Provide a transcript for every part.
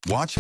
Watch.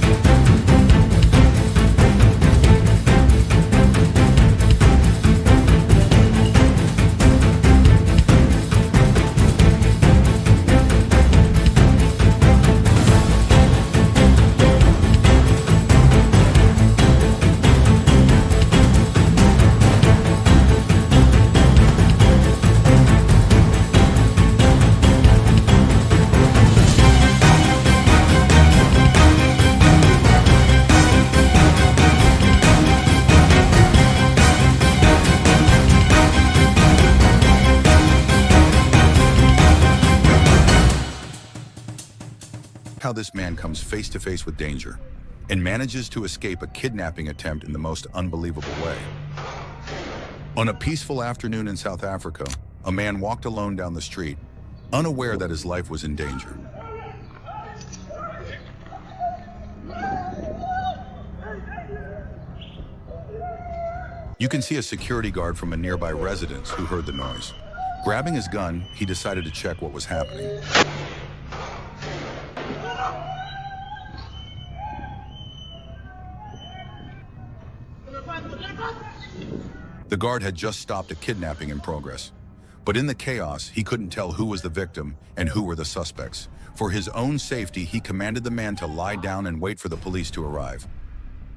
How this man comes face to face with danger and manages to escape a kidnapping attempt in the most unbelievable way. On a peaceful afternoon in South Africa, a man walked alone down the street, unaware that his life was in danger. You can see a security guard from a nearby residence who heard the noise. Grabbing his gun, he decided to check what was happening. The guard had just stopped a kidnapping in progress. But in the chaos, he couldn't tell who was the victim and who were the suspects. For his own safety, he commanded the man to lie down and wait for the police to arrive.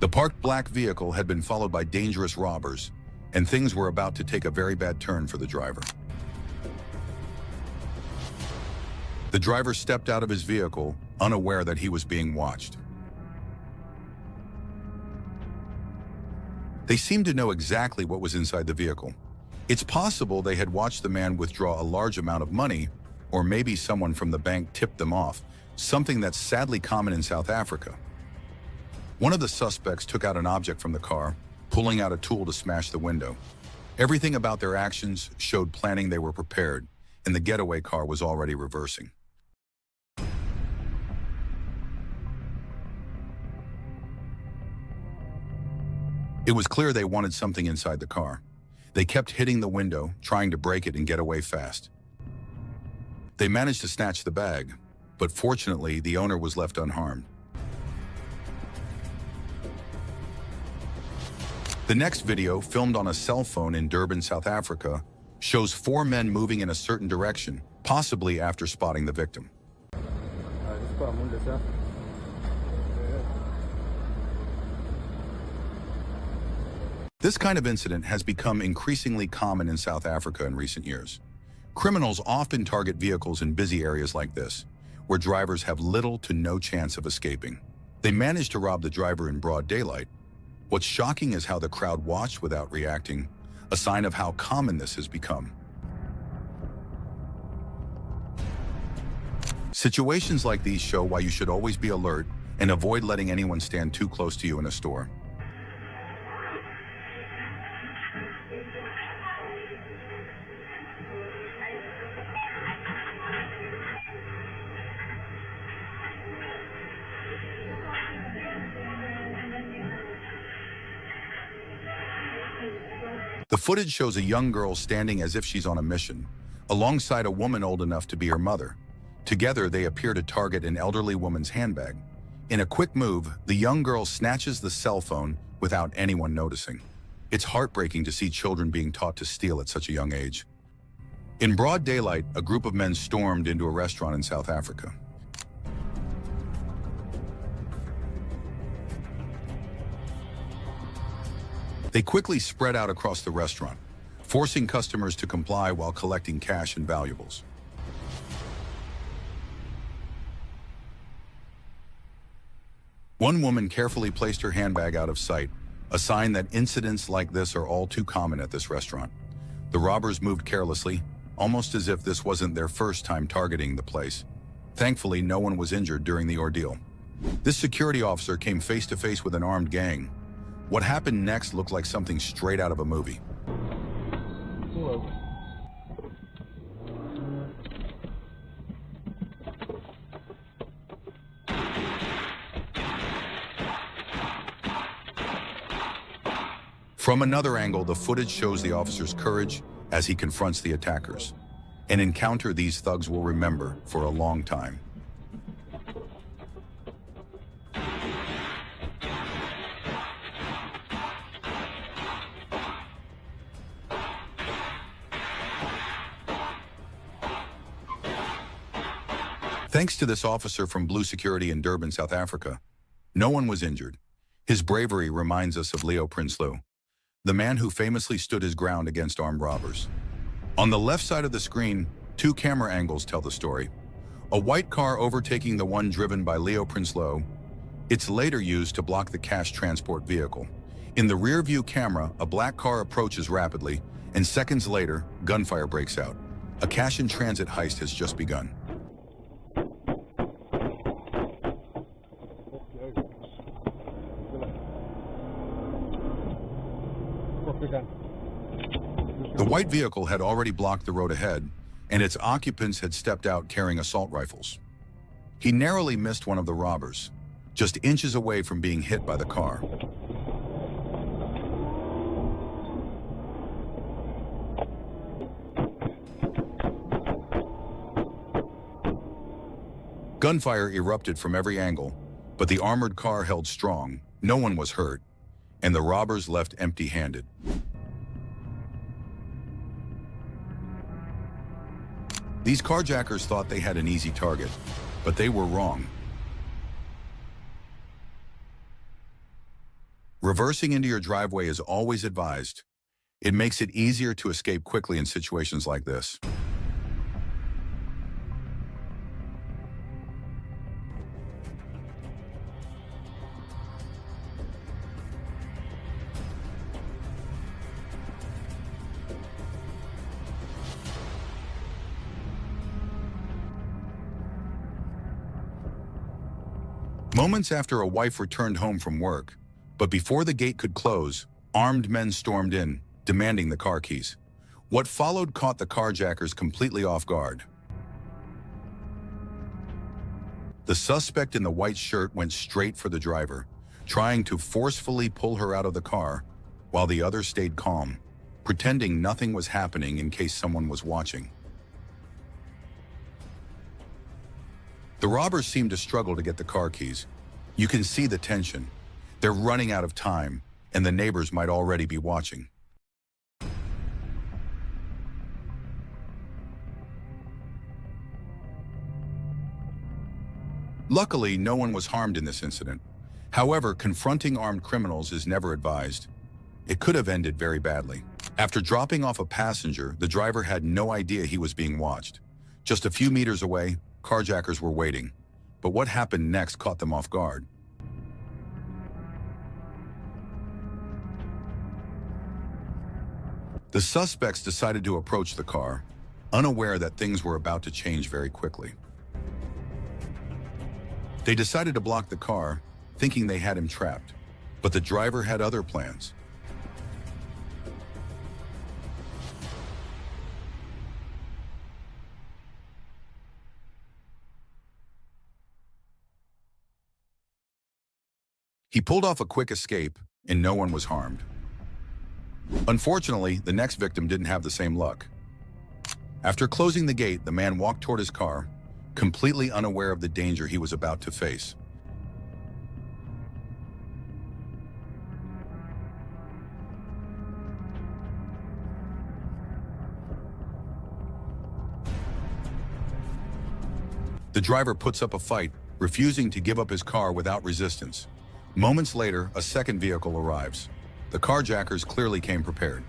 The parked black vehicle had been followed by dangerous robbers, and things were about to take a very bad turn for the driver. The driver stepped out of his vehicle, unaware that he was being watched. They seemed to know exactly what was inside the vehicle. It's possible they had watched the man withdraw a large amount of money, or maybe someone from the bank tipped them off, something that's sadly common in South Africa. One of the suspects took out an object from the car, pulling out a tool to smash the window. Everything about their actions showed planning. They were prepared, and the getaway car was already reversing. It was clear they wanted something inside the car. They kept hitting the window, trying to break it and get away fast. They managed to snatch the bag, but fortunately, the owner was left unharmed. The next video, filmed on a cell phone in Durban, South Africa, shows 4 men moving in a certain direction, possibly after spotting the victim. This kind of incident has become increasingly common in South Africa in recent years. Criminals often target vehicles in busy areas like this, where drivers have little to no chance of escaping. They managed to rob the driver in broad daylight. What's shocking is how the crowd watched without reacting, a sign of how common this has become. Situations like these show why you should always be alert and avoid letting anyone stand too close to you in a store. The footage shows a young girl standing as if she's on a mission, alongside a woman old enough to be her mother. Together, they appear to target an elderly woman's handbag. In a quick move, the young girl snatches the cell phone without anyone noticing. It's heartbreaking to see children being taught to steal at such a young age. In broad daylight, a group of men stormed into a restaurant in South Africa. They quickly spread out across the restaurant, forcing customers to comply while collecting cash and valuables. One woman carefully placed her handbag out of sight, a sign that incidents like this are all too common at this restaurant. The robbers moved carelessly, almost as if this wasn't their first time targeting the place. Thankfully, no one was injured during the ordeal. This security officer came face to face with an armed gang. What happened next looked like something straight out of a movie. From another angle, the footage shows the officer's courage as he confronts the attackers. An encounter these thugs will remember for a long time. Thanks to this officer from Blue Security in Durban, South Africa, no one was injured. His bravery reminds us of Leo Prinsloo, the man who famously stood his ground against armed robbers. On the left side of the screen, two camera angles tell the story. A white car overtaking the one driven by Leo Prinsloo. It's later used to block the cash transport vehicle. In the rear-view camera, a black car approaches rapidly, and seconds later, gunfire breaks out. A cash-in-transit heist has just begun. The white vehicle had already blocked the road ahead, and its occupants had stepped out carrying assault rifles. He narrowly missed one of the robbers, just inches away from being hit by the car. Gunfire erupted from every angle, but the armored car held strong, no one was hurt, and the robbers left empty-handed. These carjackers thought they had an easy target, but they were wrong. Reversing into your driveway is always advised. It makes it easier to escape quickly in situations like this. Moments after a wife returned home from work, but before the gate could close, armed men stormed in, demanding the car keys. What followed caught the carjackers completely off guard. The suspect in the white shirt went straight for the driver, trying to forcefully pull her out of the car, while the other stayed calm, pretending nothing was happening in case someone was watching. The robbers seemed to struggle to get the car keys. You can see the tension. They're running out of time, and the neighbors might already be watching. Luckily, no one was harmed in this incident. However, confronting armed criminals is never advised. It could have ended very badly. After dropping off a passenger, the driver had no idea he was being watched. Just a few meters away, carjackers were waiting, but what happened next caught them off guard. The suspects decided to approach the car, unaware that things were about to change very quickly. They decided to block the car, thinking they had him trapped, but the driver had other plans. He pulled off a quick escape, and no one was harmed. Unfortunately, the next victim didn't have the same luck. After closing the gate, the man walked toward his car, completely unaware of the danger he was about to face. The driver puts up a fight, refusing to give up his car without resistance. Moments later, a second vehicle arrives. The carjackers clearly came prepared.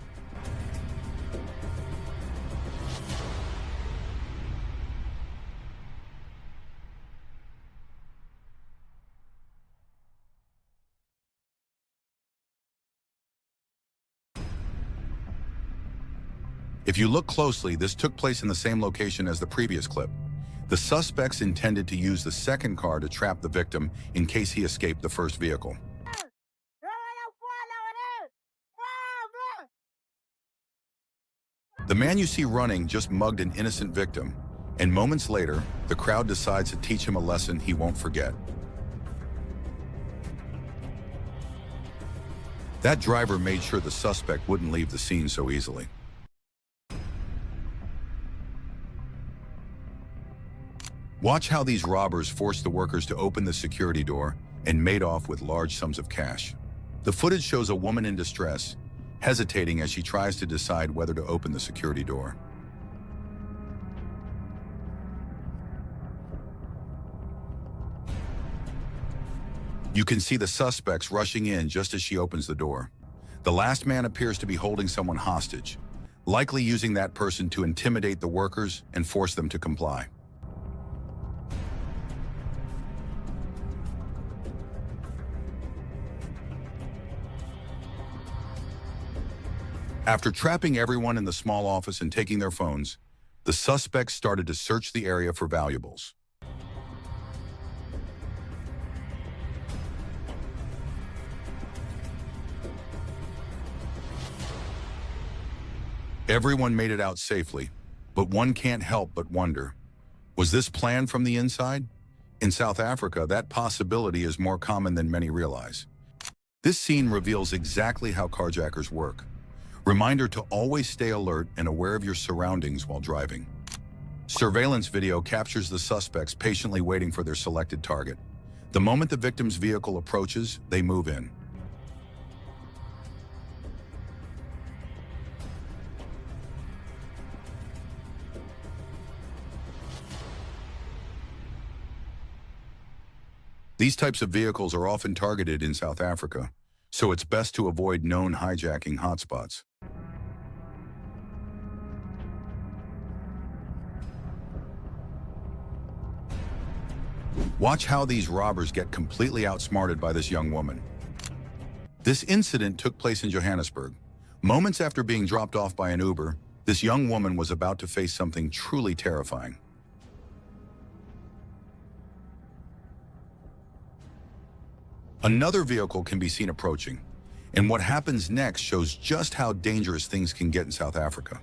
If you look closely, this took place in the same location as the previous clip. The suspects intended to use the second car to trap the victim in case he escaped the first vehicle. The man you see running just mugged an innocent victim, and moments later, the crowd decides to teach him a lesson he won't forget. That driver made sure the suspect wouldn't leave the scene so easily. Watch how these robbers forced the workers to open the security door and made off with large sums of cash. The footage shows a woman in distress, hesitating as she tries to decide whether to open the security door. You can see the suspects rushing in just as she opens the door. The last man appears to be holding someone hostage, likely using that person to intimidate the workers and force them to comply. After trapping everyone in the small office and taking their phones, the suspects started to search the area for valuables. Everyone made it out safely, but one can't help but wonder, was this planned from the inside? In South Africa, that possibility is more common than many realize. This scene reveals exactly how carjackers work. Reminder to always stay alert and aware of your surroundings while driving. Surveillance video captures the suspects patiently waiting for their selected target. The moment the victim's vehicle approaches, they move in. These types of vehicles are often targeted in South Africa, so it's best to avoid known hijacking hotspots. Watch how these robbers get completely outsmarted by this young woman. This incident took place in Johannesburg. Moments after being dropped off by an Uber, this young woman was about to face something truly terrifying. Another vehicle can be seen approaching, and what happens next shows just how dangerous things can get in South Africa.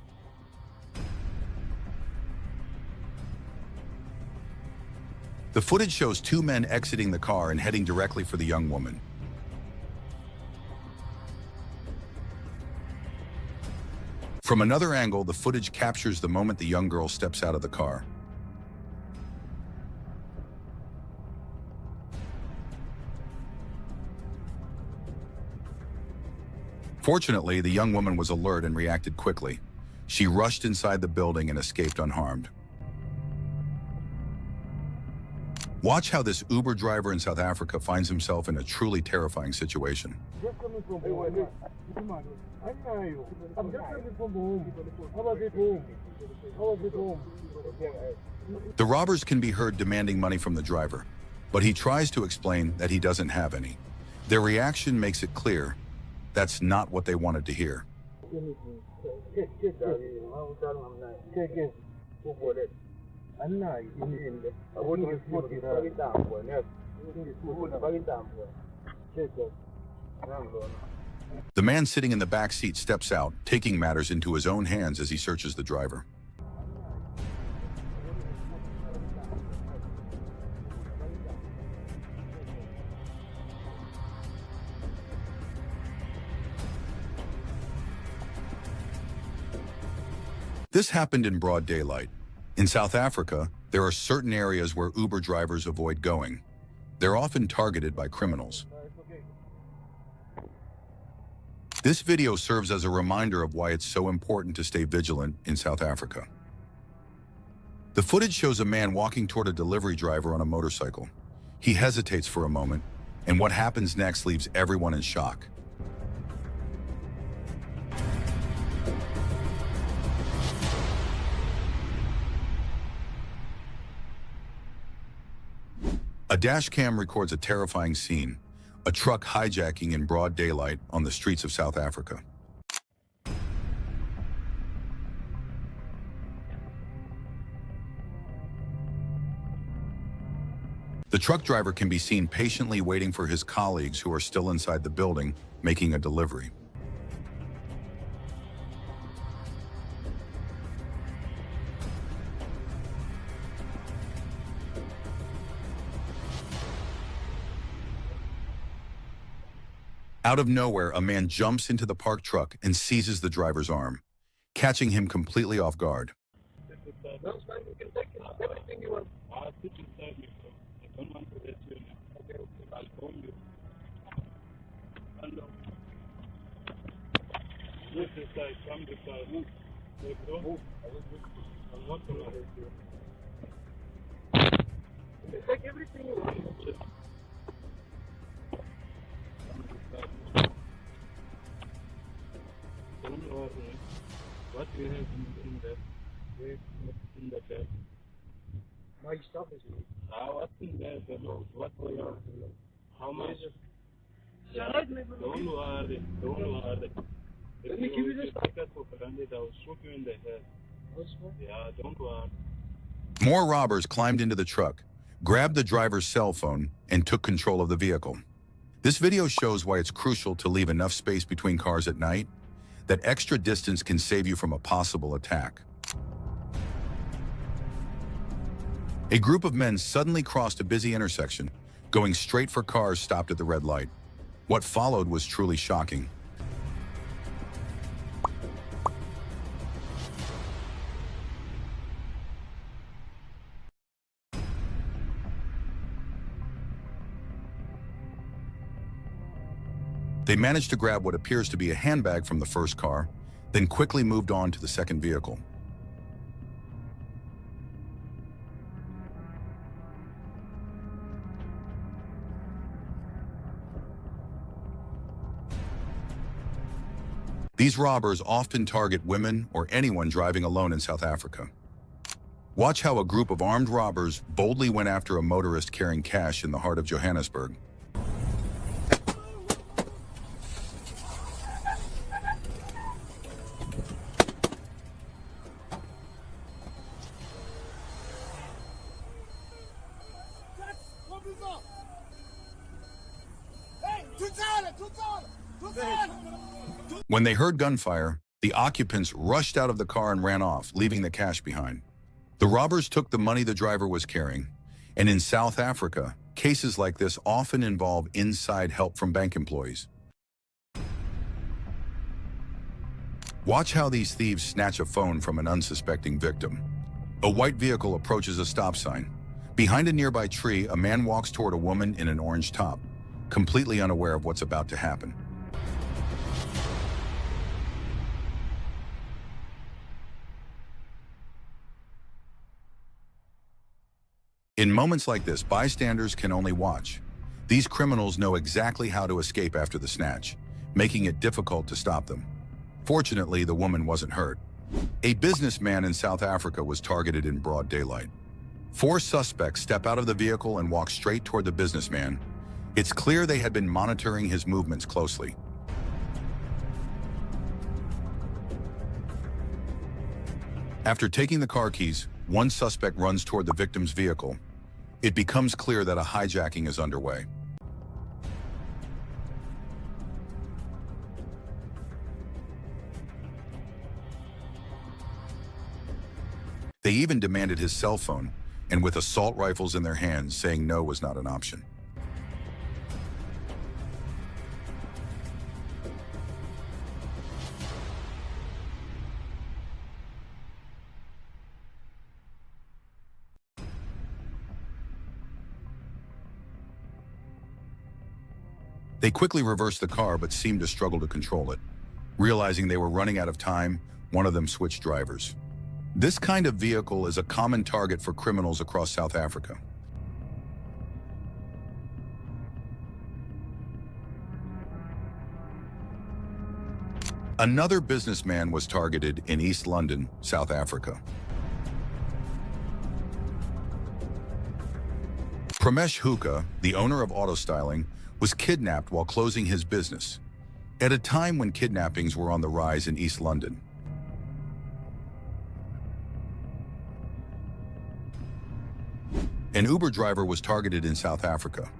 The footage shows two men exiting the car and heading directly for the young woman. From another angle, the footage captures the moment the young girl steps out of the car. Fortunately, the young woman was alert and reacted quickly. She rushed inside the building and escaped unharmed. Watch how this Uber driver in South Africa finds himself in a truly terrifying situation. The robbers can be heard demanding money from the driver, but he tries to explain that he doesn't have any. Their reaction makes it clear that's not what they wanted to hear. The man sitting in the back seat steps out, taking matters into his own hands as he searches the driver. This happened in broad daylight. In South Africa, there are certain areas where Uber drivers avoid going. They're often targeted by criminals. This video serves as a reminder of why it's so important to stay vigilant in South Africa. The footage shows a man walking toward a delivery driver on a motorcycle. He hesitates for a moment, and what happens next leaves everyone in shock. A dash cam records a terrifying scene, a truck hijacking in broad daylight on the streets of South Africa. The truck driver can be seen patiently waiting for his colleagues who are still inside the building, making a delivery. Out of nowhere, a man jumps into the parked truck and seizes the driver's arm, catching him completely off guard. What you have in that? Wait, what's in the bag? My stuff is in it. What's in there? What for your? How much? Don't worry. Don't worry. Let me give you this. Take us for granted. I'll shoot you in the head. Yeah, don't worry. More robbers climbed into the truck, grabbed the driver's cell phone, and took control of the vehicle. This video shows why it's crucial to leave enough space between cars at night. That extra distance can save you from a possible attack. A group of men suddenly crossed a busy intersection, going straight for cars stopped at the red light. What followed was truly shocking. They managed to grab what appears to be a handbag from the first car, then quickly moved on to the second vehicle. These robbers often target women or anyone driving alone in South Africa. Watch how a group of armed robbers boldly went after a motorist carrying cash in the heart of Johannesburg. When they heard gunfire, the occupants rushed out of the car and ran off, leaving the cash behind. The robbers took the money the driver was carrying, and in South Africa, cases like this often involve inside help from bank employees. Watch how these thieves snatch a phone from an unsuspecting victim. A white vehicle approaches a stop sign. Behind a nearby tree, a man walks toward a woman in an orange top, completely unaware of what's about to happen. In moments like this, bystanders can only watch. These criminals know exactly how to escape after the snatch, making it difficult to stop them. Fortunately, the woman wasn't hurt. A businessman in South Africa was targeted in broad daylight. 4 suspects step out of the vehicle and walk straight toward the businessman. It's clear they had been monitoring his movements closely. After taking the car keys, one suspect runs toward the victim's vehicle. It becomes clear that a hijacking is underway. They even demanded his cell phone, and with assault rifles in their hands, saying no was not an option. They quickly reversed the car but seemed to struggle to control it. Realizing they were running out of time, one of them switched drivers. This kind of vehicle is a common target for criminals across South Africa. Another businessman was targeted in East London, South Africa. Pramesh Hookah, the owner of Auto Styling, was kidnapped while closing his business, at a time when kidnappings were on the rise in East London. An Uber driver was targeted in South Africa.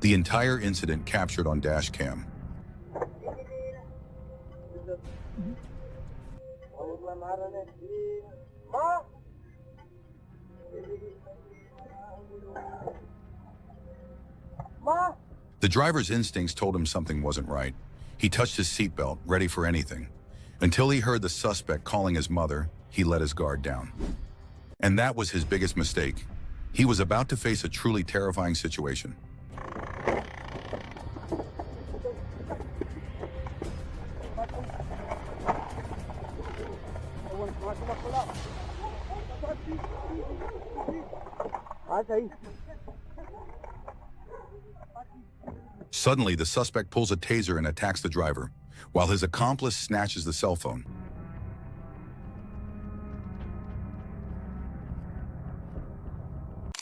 The entire incident captured on dash cam. The driver's instincts told him something wasn't right. He touched his seatbelt, ready for anything. Until he heard the suspect calling his mother, he let his guard down. And that was his biggest mistake. He was about to face a truly terrifying situation. Suddenly, the suspect pulls a taser and attacks the driver, while his accomplice snatches the cell phone.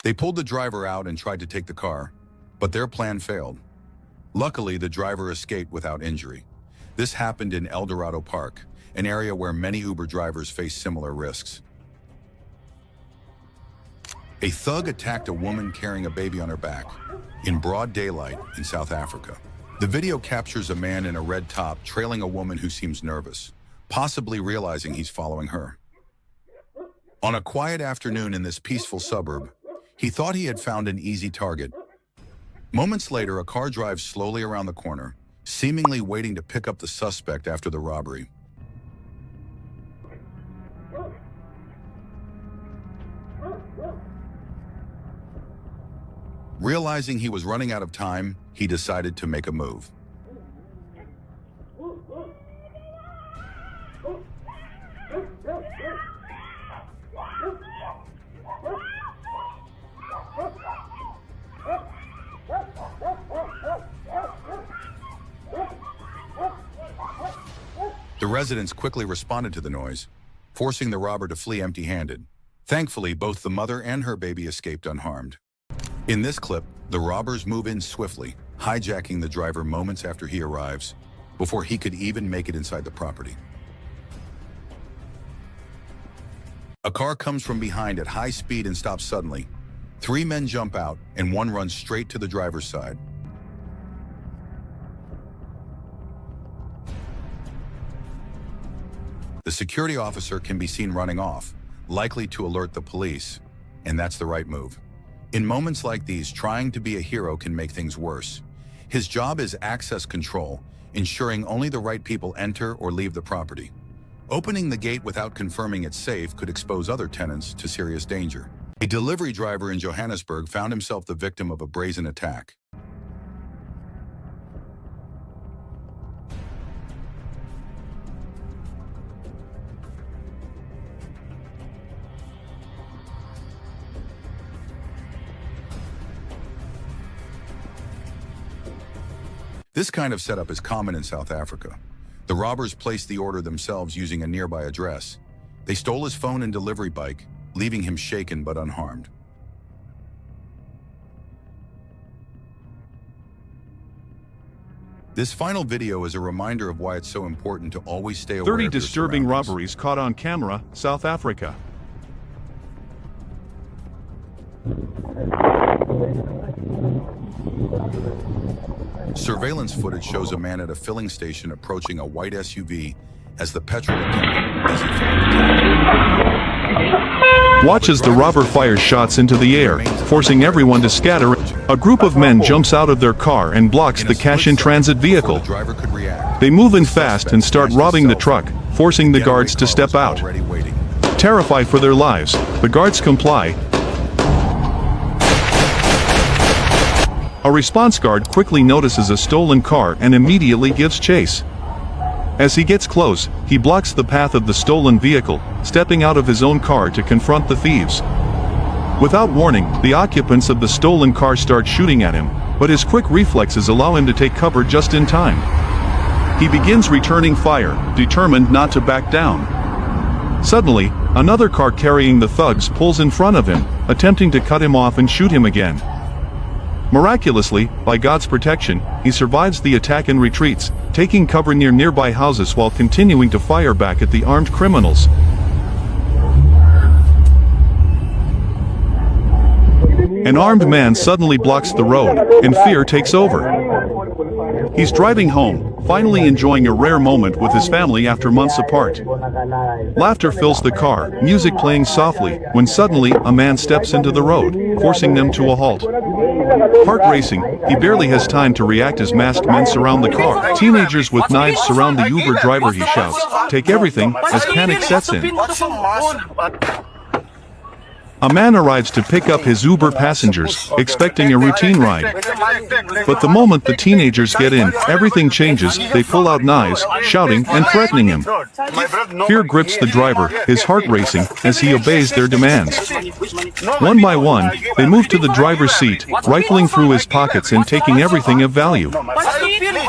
They pulled the driver out and tried to take the car, but their plan failed. Luckily, the driver escaped without injury. This happened in El Dorado Park, an area where many Uber drivers face similar risks. A thug attacked a woman carrying a baby on her back in broad daylight in South Africa. The video captures a man in a red top trailing a woman who seems nervous, possibly realizing he's following her. On a quiet afternoon in this peaceful suburb, he thought he had found an easy target. Moments later, a car drives slowly around the corner, seemingly waiting to pick up the suspect after the robbery. Realizing he was running out of time, he decided to make a move. The residents quickly responded to the noise, forcing the robber to flee empty-handed. Thankfully, both the mother and her baby escaped unharmed. In this clip, the robbers move in swiftly, hijacking the driver moments after he arrives, before he could even make it inside the property. A car comes from behind at high speed and stops suddenly. 3 men jump out, and one runs straight to the driver's side. The security officer can be seen running off, likely to alert the police, and that's the right move. In moments like these, trying to be a hero can make things worse. His job is access control, ensuring only the right people enter or leave the property. Opening the gate without confirming it's safe could expose other tenants to serious danger. A delivery driver in Johannesburg found himself the victim of a brazen attack. This kind of setup is common in South Africa. The robbers placed the order themselves using a nearby address. They stole his phone and delivery bike, leaving him shaken but unharmed. This final video is a reminder of why it's so important to always stay aware of 30 your disturbing surroundings. robberies caught on camera, South Africa. Surveillance footage shows a man at a filling station approaching a white SUV as the petrol attendant busy filling the tank. Watch as the robber fires shots into the air, forcing everyone to scatter. A group of men jumps out of their car and blocks the cash-in-transit vehicle. The driver could react. They move in fast and start robbing the truck, forcing the guards to step out. Terrified for their lives, the guards comply. A response guard quickly notices a stolen car and immediately gives chase. As he gets close, he blocks the path of the stolen vehicle, stepping out of his own car to confront the thieves. Without warning, the occupants of the stolen car start shooting at him, but his quick reflexes allow him to take cover just in time. He begins returning fire, determined not to back down. Suddenly, another car carrying the thugs pulls in front of him, attempting to cut him off and shoot him again. Miraculously, by God's protection, he survives the attack and retreats, taking cover near nearby houses while continuing to fire back at the armed criminals. An armed man suddenly blocks the road, and fear takes over. He's driving home, finally enjoying a rare moment with his family after months apart. Laughter fills the car, music playing softly, when suddenly a man steps into the road, forcing them to a halt. Heart racing, he barely has time to react as masked men surround the car. Teenagers with knives surround the Uber driver, he shouts, "Take everything," as panic sets in. A man arrives to pick up his Uber passengers, expecting a routine ride. But the moment the teenagers get in, everything changes. They pull out knives, shouting and threatening him. Fear grips the driver, his heart racing, as he obeys their demands. One by one, they move to the driver's seat, rifling through his pockets and taking everything of value.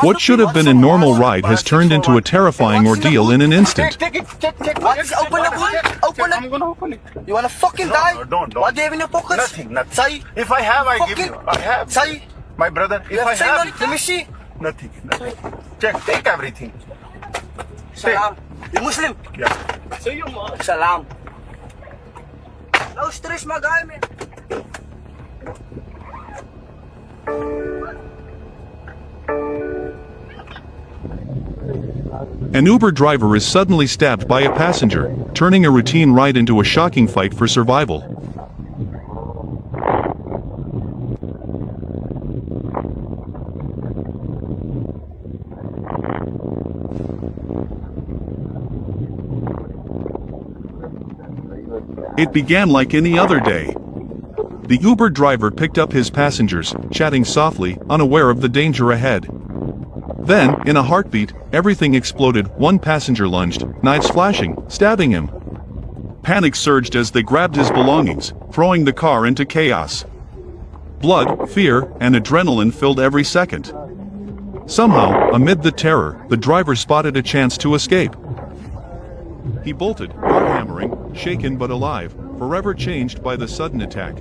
What should have been a normal ride has turned into a terrifying ordeal in an instant. Open it. You wanna fucking die? don't. What do you have in your pockets? Nothing, nothing. Say. If I have, I give Pocket? you. I have. Say. My brother, You if I say have, no? Let me see. nothing. Check, take everything. Salam. You Muslim? Yeah. Say your mom. Salam. No stress, my guy, man. An Uber driver is suddenly stabbed by a passenger, turning a routine ride into a shocking fight for survival. It began like any other day. The Uber driver picked up his passengers, chatting softly, unaware of the danger ahead. Then, in a heartbeat, everything exploded. One passenger lunged, knives flashing, stabbing him. Panic surged as they grabbed his belongings, throwing the car into chaos. Blood, fear, and adrenaline filled every second. Somehow, amid the terror, the driver spotted a chance to escape. He bolted, heart hammering, shaken but alive, forever changed by the sudden attack.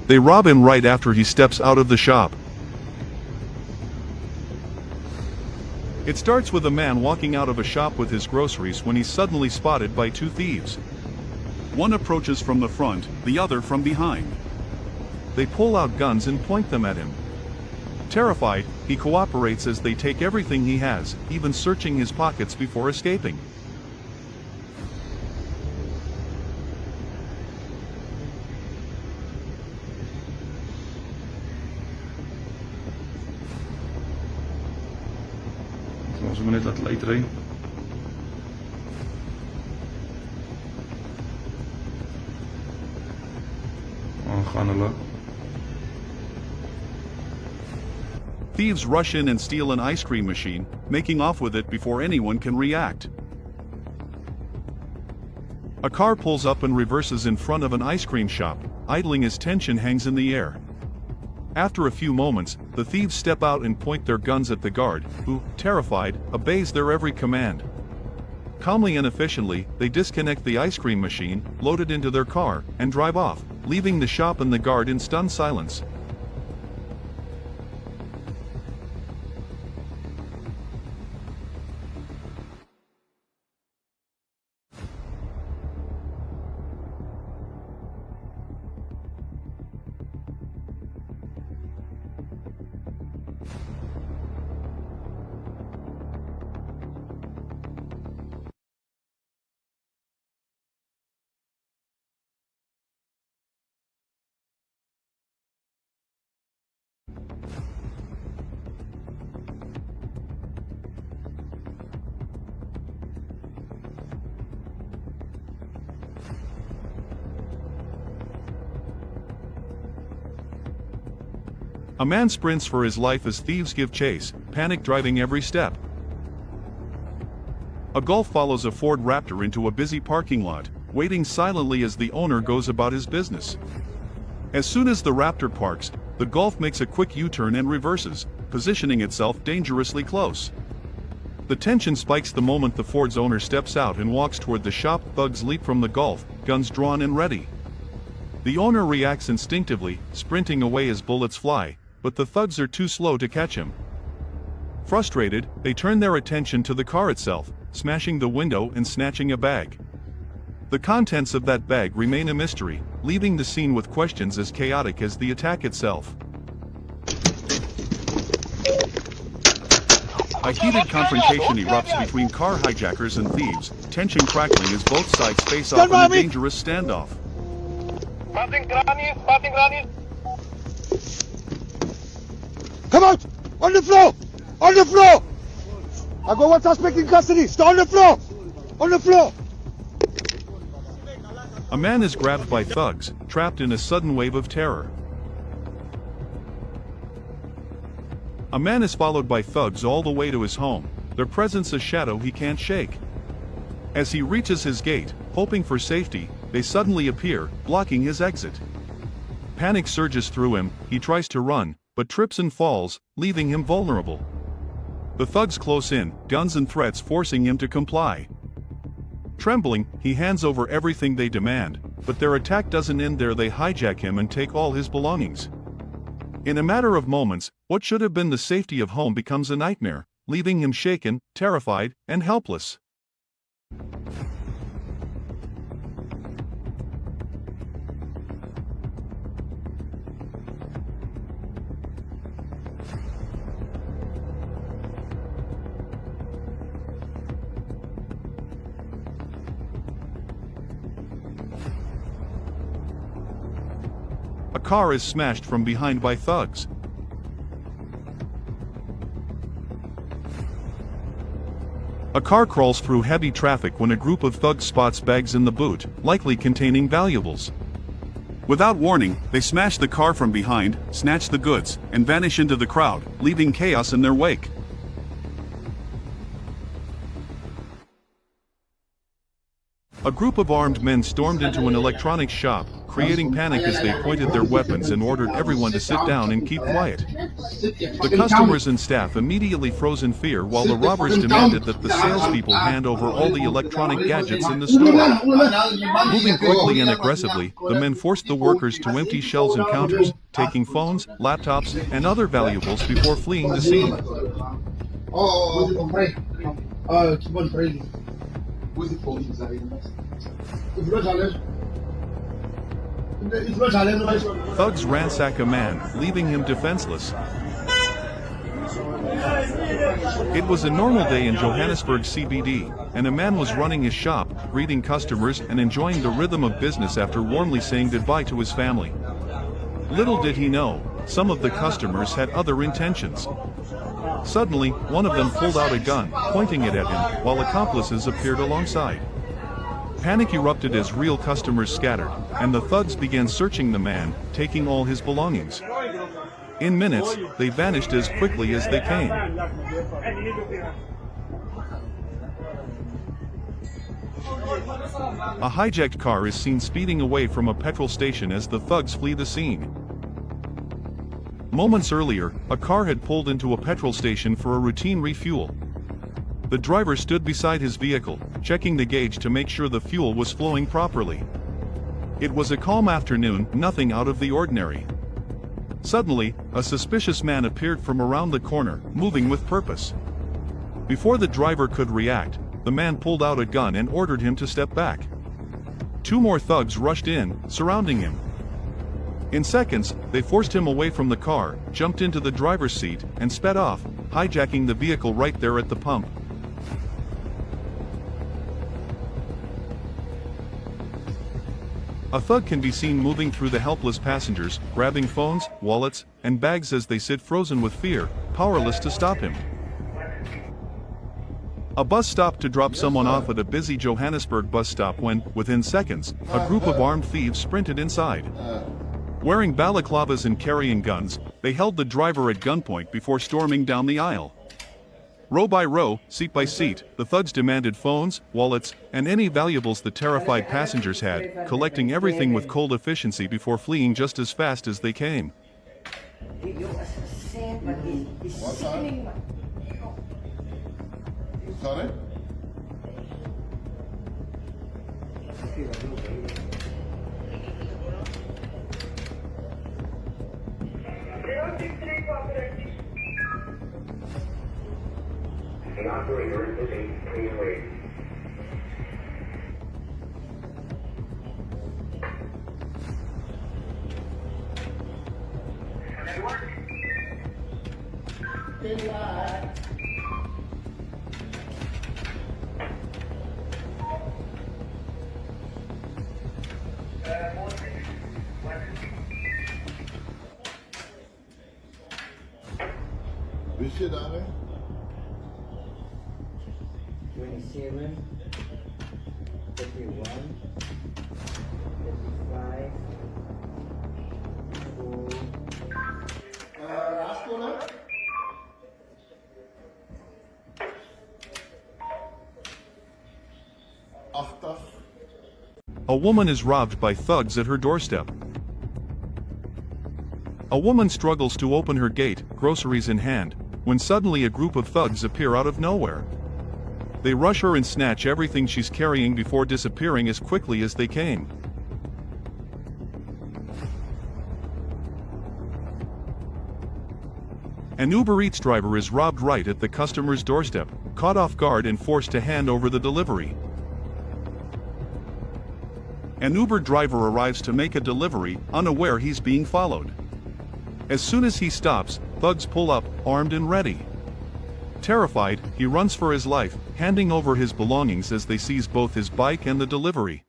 They rob him right after he steps out of the shop. It starts with a man walking out of a shop with his groceries when he's suddenly spotted by two thieves. One approaches from the front, the other from behind. They pull out guns and point them at him. Terrified, he cooperates as they take everything he has, even searching his pockets before escaping. Zoals we net dat later heen. Gaan Thieves rush in and steal an ice cream machine, making off with it before anyone can react. A car pulls up and reverses in front of an ice cream shop, idling as tension hangs in the air. After a few moments, the thieves step out and point their guns at the guard, who, terrified, obeys their every command. Calmly and efficiently, they disconnect the ice cream machine, load it into their car, and drive off, leaving the shop and the guard in stunned silence. A man sprints for his life as thieves give chase, panic driving every step. A Golf follows a Ford Raptor into a busy parking lot, waiting silently as the owner goes about his business. As soon as the Raptor parks, the Golf makes a quick U-turn and reverses, positioning itself dangerously close. The tension spikes the moment the Ford's owner steps out and walks toward the shop. Thugs leap from the Golf, guns drawn and ready. The owner reacts instinctively, sprinting away as bullets fly, but the thugs are too slow to catch him. Frustrated, they turn their attention to the car itself, smashing the window and snatching a bag. The contents of that bag remain a mystery, leaving the scene with questions as chaotic as the attack itself. A heated confrontation erupts between car hijackers and thieves, tension crackling as both sides face off in a dangerous standoff. Come out! On the floor! On the floor! I got one suspect in custody. Stay on the floor! On the floor! A man is grabbed by thugs, trapped in a sudden wave of terror. A man is followed by thugs all the way to his home, their presence a shadow he can't shake. As he reaches his gate, hoping for safety, they suddenly appear, blocking his exit. Panic surges through him, he tries to run, but trips and falls, leaving him vulnerable. The thugs close in, guns and threats forcing him to comply. Trembling, he hands over everything they demand, but their attack doesn't end there. They hijack him and take all his belongings. In a matter of moments, what should have been the safety of home becomes a nightmare, leaving him shaken, terrified, and helpless. A car is smashed from behind by thugs. A car crawls through heavy traffic when a group of thugs spots bags in the boot, likely containing valuables. Without warning, they smash the car from behind, snatch the goods, and vanish into the crowd, leaving chaos in their wake. A group of armed men stormed into an electronics shop, creating panic as they pointed their weapons and ordered everyone to sit down and keep quiet. The customers and staff immediately froze in fear while the robbers demanded that the salespeople hand over all the electronic gadgets in the store. Moving quickly and aggressively, the men forced the workers to empty shelves and counters, taking phones, laptops, and other valuables before fleeing the scene. Thugs ransack a man, leaving him defenseless. It was a normal day in Johannesburg CBD, and a man was running his shop, greeting customers and enjoying the rhythm of business after warmly saying goodbye to his family. Little did he know, some of the customers had other intentions. Suddenly, one of them pulled out a gun, pointing it at him, while accomplices appeared alongside. Panic erupted as real customers scattered, and the thugs began searching the man, taking all his belongings. In minutes, they vanished as quickly as they came. A hijacked car is seen speeding away from a petrol station as the thugs flee the scene. Moments earlier, a car had pulled into a petrol station for a routine refuel. The driver stood beside his vehicle, checking the gauge to make sure the fuel was flowing properly. It was a calm afternoon, nothing out of the ordinary. Suddenly, a suspicious man appeared from around the corner, moving with purpose. Before the driver could react, the man pulled out a gun and ordered him to step back. Two more thugs rushed in, surrounding him. In seconds, they forced him away from the car, jumped into the driver's seat, and sped off, hijacking the vehicle right there at the pump. A thug can be seen moving through the helpless passengers, grabbing phones, wallets, and bags as they sit frozen with fear, powerless to stop him. A bus stopped to drop someone off at a busy Johannesburg bus stop when, within seconds, a group of armed thieves sprinted inside. Wearing balaclavas and carrying guns, They held the driver at gunpoint before storming down the aisle. Row by row, seat by seat, the thugs demanded phones, wallets, and any valuables the terrified passengers had, collecting everything with cold efficiency before fleeing just as fast as they came. Sorry? The operator is a clear. Wie zit daarmee? 27, 31, 35, 4. Afkoelen? A woman is robbed by thugs at her doorstep. A woman struggles to open her gate, groceries in hand, when suddenly a group of thugs appear out of nowhere. They rush her and snatch everything she's carrying before disappearing as quickly as they came. An Uber Eats driver is robbed right at the customer's doorstep, caught off guard and forced to hand over the delivery. An Uber driver arrives to make a delivery, unaware he's being followed. As soon as he stops, thugs pull up, armed and ready. Terrified, he runs for his life, handing over his belongings as they seize both his bike and the delivery.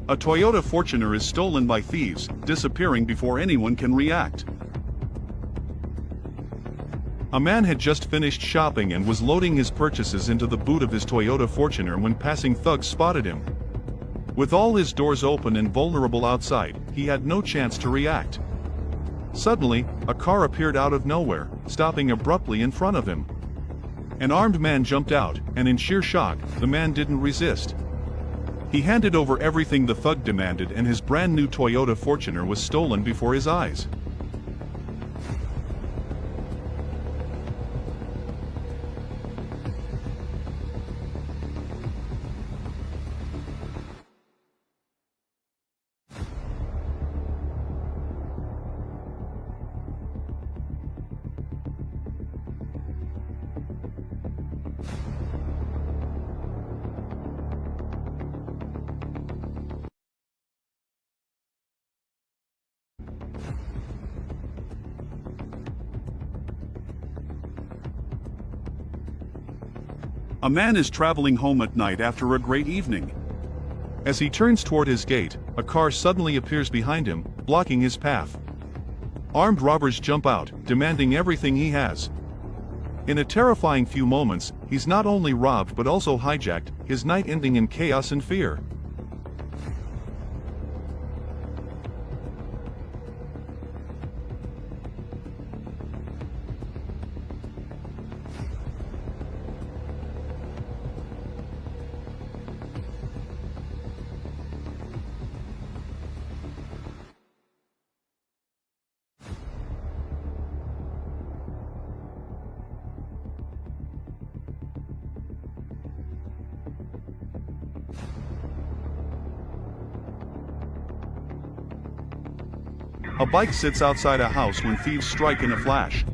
A Toyota Fortuner is stolen by thieves, disappearing before anyone can react. A man had just finished shopping and was loading his purchases into the boot of his Toyota Fortuner when passing thugs spotted him. With all his doors open and vulnerable outside, he had no chance to react. Suddenly, a car appeared out of nowhere, stopping abruptly in front of him. An armed man jumped out, and in sheer shock, the man didn't resist. He handed over everything the thug demanded, and his brand new Toyota Fortuner was stolen before his eyes. A man is traveling home at night after a great evening. As he turns toward his gate, a car suddenly appears behind him, blocking his path. Armed robbers jump out, demanding everything he has. In a terrifying few moments, he's not only robbed but also hijacked, his night ending in chaos and fear. A bike sits outside a house when thieves strike in a flash.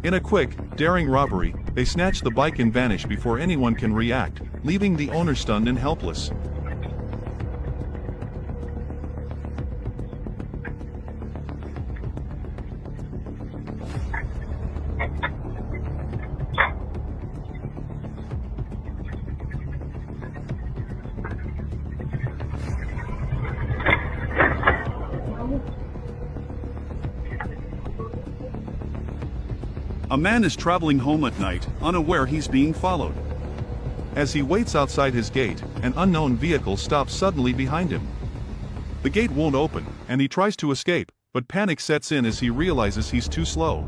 In a quick, daring robbery, they snatch the bike and vanish before anyone can react, leaving the owner stunned and helpless. A man is traveling home at night, unaware he's being followed. As he waits outside his gate, an unknown vehicle stops suddenly behind him. The gate won't open, and he tries to escape, but panic sets in as he realizes he's too slow.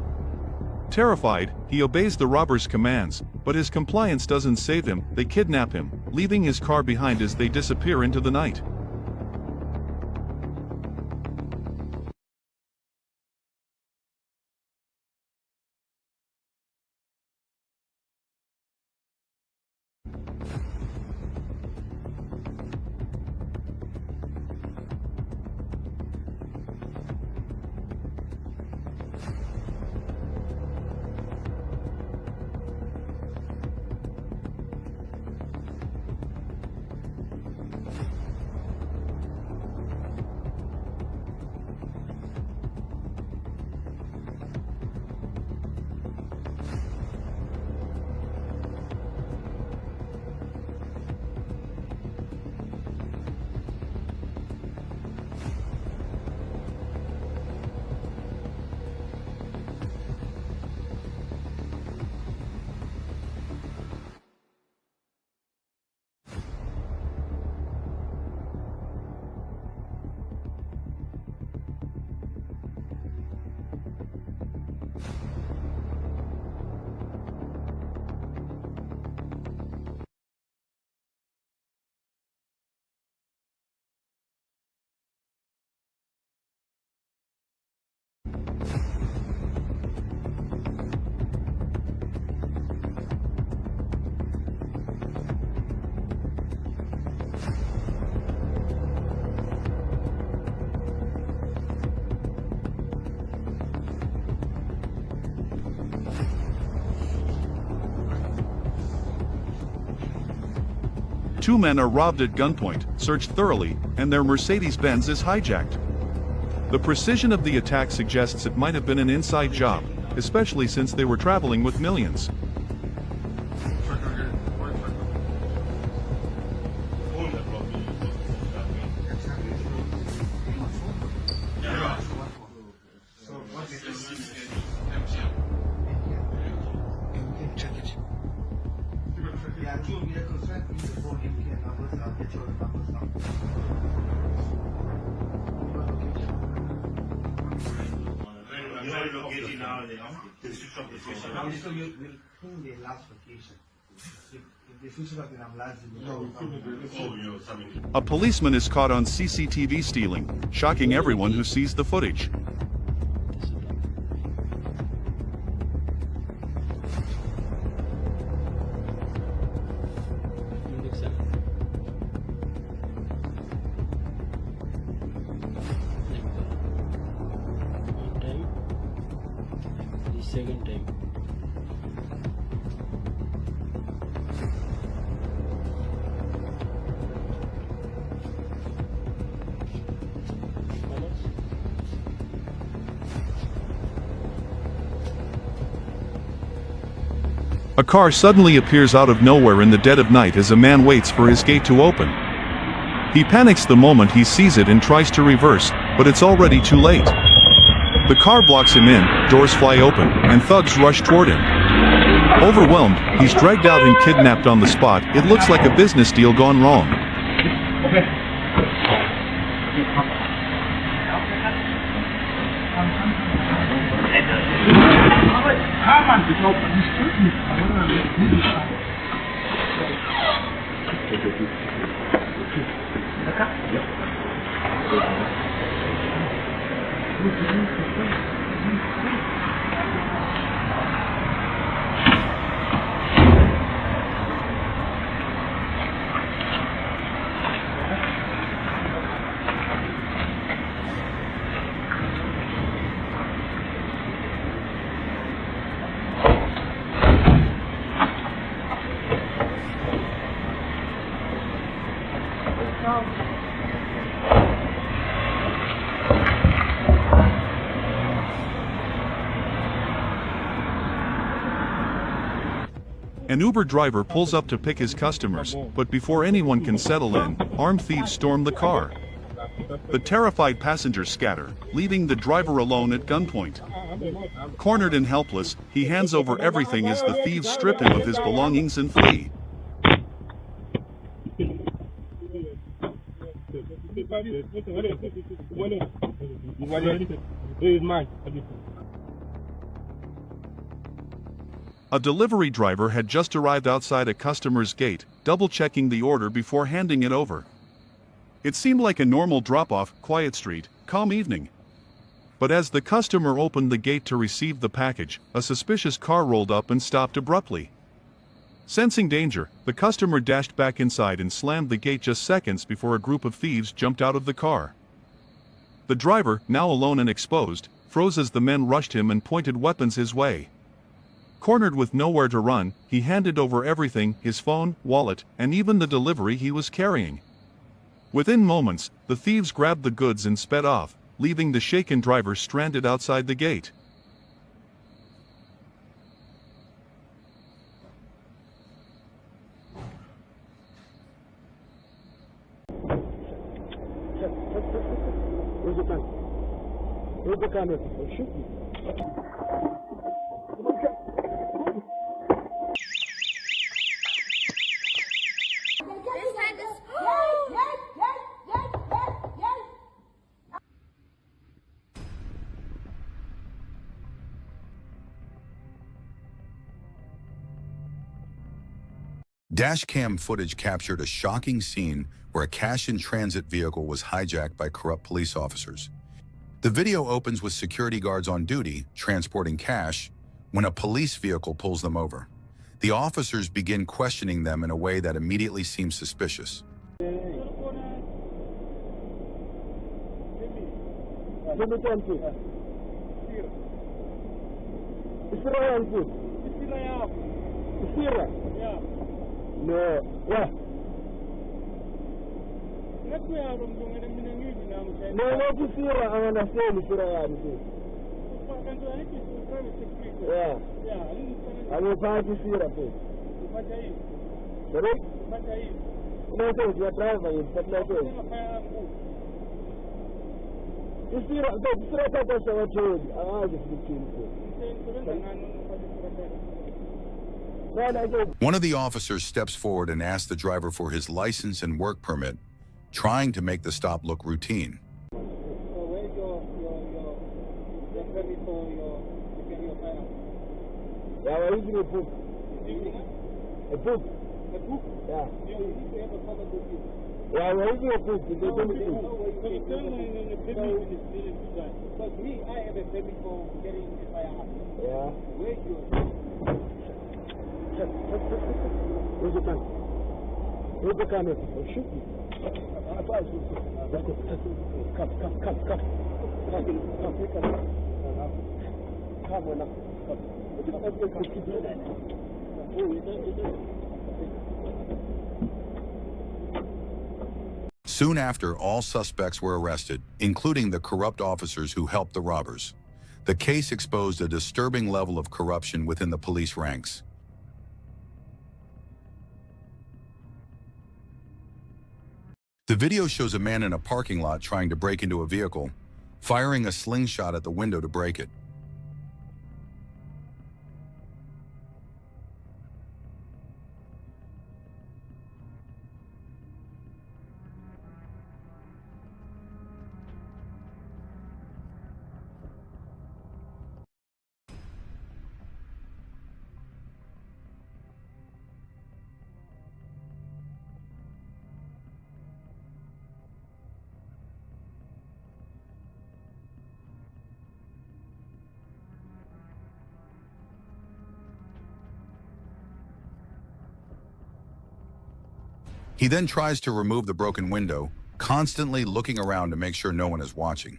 Terrified, he obeys the robber's commands, but his compliance doesn't save him. They kidnap him, leaving his car behind as they disappear into the night. Two men are robbed at gunpoint, searched thoroughly, and their Mercedes-Benz is hijacked. The precision of the attack suggests it might have been an inside job, especially since they were traveling with millions. A policeman is caught on CCTV stealing, shocking everyone who sees the footage. Second time. A car suddenly appears out of nowhere in the dead of night as a man waits for his gate to open. He panics the moment he sees it and tries to reverse, but it's already too late. The car blocks him in, doors fly open, and thugs rush toward him. Overwhelmed, he's dragged out and kidnapped on the spot. It looks like a business deal gone wrong. An Uber driver pulls up to pick his customers, but before anyone can settle in, armed thieves storm the car. The terrified passengers scatter, leaving the driver alone at gunpoint. Cornered and helpless, he hands over everything as the thieves strip him of his belongings and flee. A delivery driver had just arrived outside a customer's gate, double-checking the order before handing it over. It seemed like a normal drop-off, quiet street, calm evening. But as the customer opened the gate to receive the package, a suspicious car rolled up and stopped abruptly. Sensing danger, the customer dashed back inside and slammed the gate just seconds before a group of thieves jumped out of the car. The driver, now alone and exposed, froze as the men rushed him and pointed weapons his way. Cornered with nowhere to run, he handed over everything, his phone, wallet, and even the delivery he was carrying. Within moments, the thieves grabbed the goods and sped off, leaving the shaken driver stranded outside the gate. Where's the gun? Where's the camera? I'll shoot you. Dashcam footage captured a shocking scene where a cash-in-transit vehicle was hijacked by corrupt police officers. The video opens with security guards on duty, transporting cash, when a police vehicle pulls them over. The officers begin questioning them in a way that immediately seems suspicious. No, yeah. No, kusira, I understand kusira yani. Yeah. I will buy kusira too. Sorry? No, thanks, you're driving, but no thanks. Kusira that's what I told you. I just between. One of the officers steps forward and asks the driver for his license and work permit, trying to make the stop look routine. Where's your permit for your firearm? Yeah, we're using a book. A book? A book? Yeah. You need to have a cover book. Yeah, we're using a book. They don't need because me, I have a permit for getting a firearm. Yeah. Where's your... Where's the gun? Where's the camera? I'll shoot you. Let's go. Come. Soon after, all suspects were arrested, including the corrupt officers who helped the robbers. The case exposed a disturbing level of corruption within the police ranks. The video shows a man in a parking lot trying to break into a vehicle, firing a slingshot at the window to break it. He then tries to remove the broken window, constantly looking around to make sure no one is watching.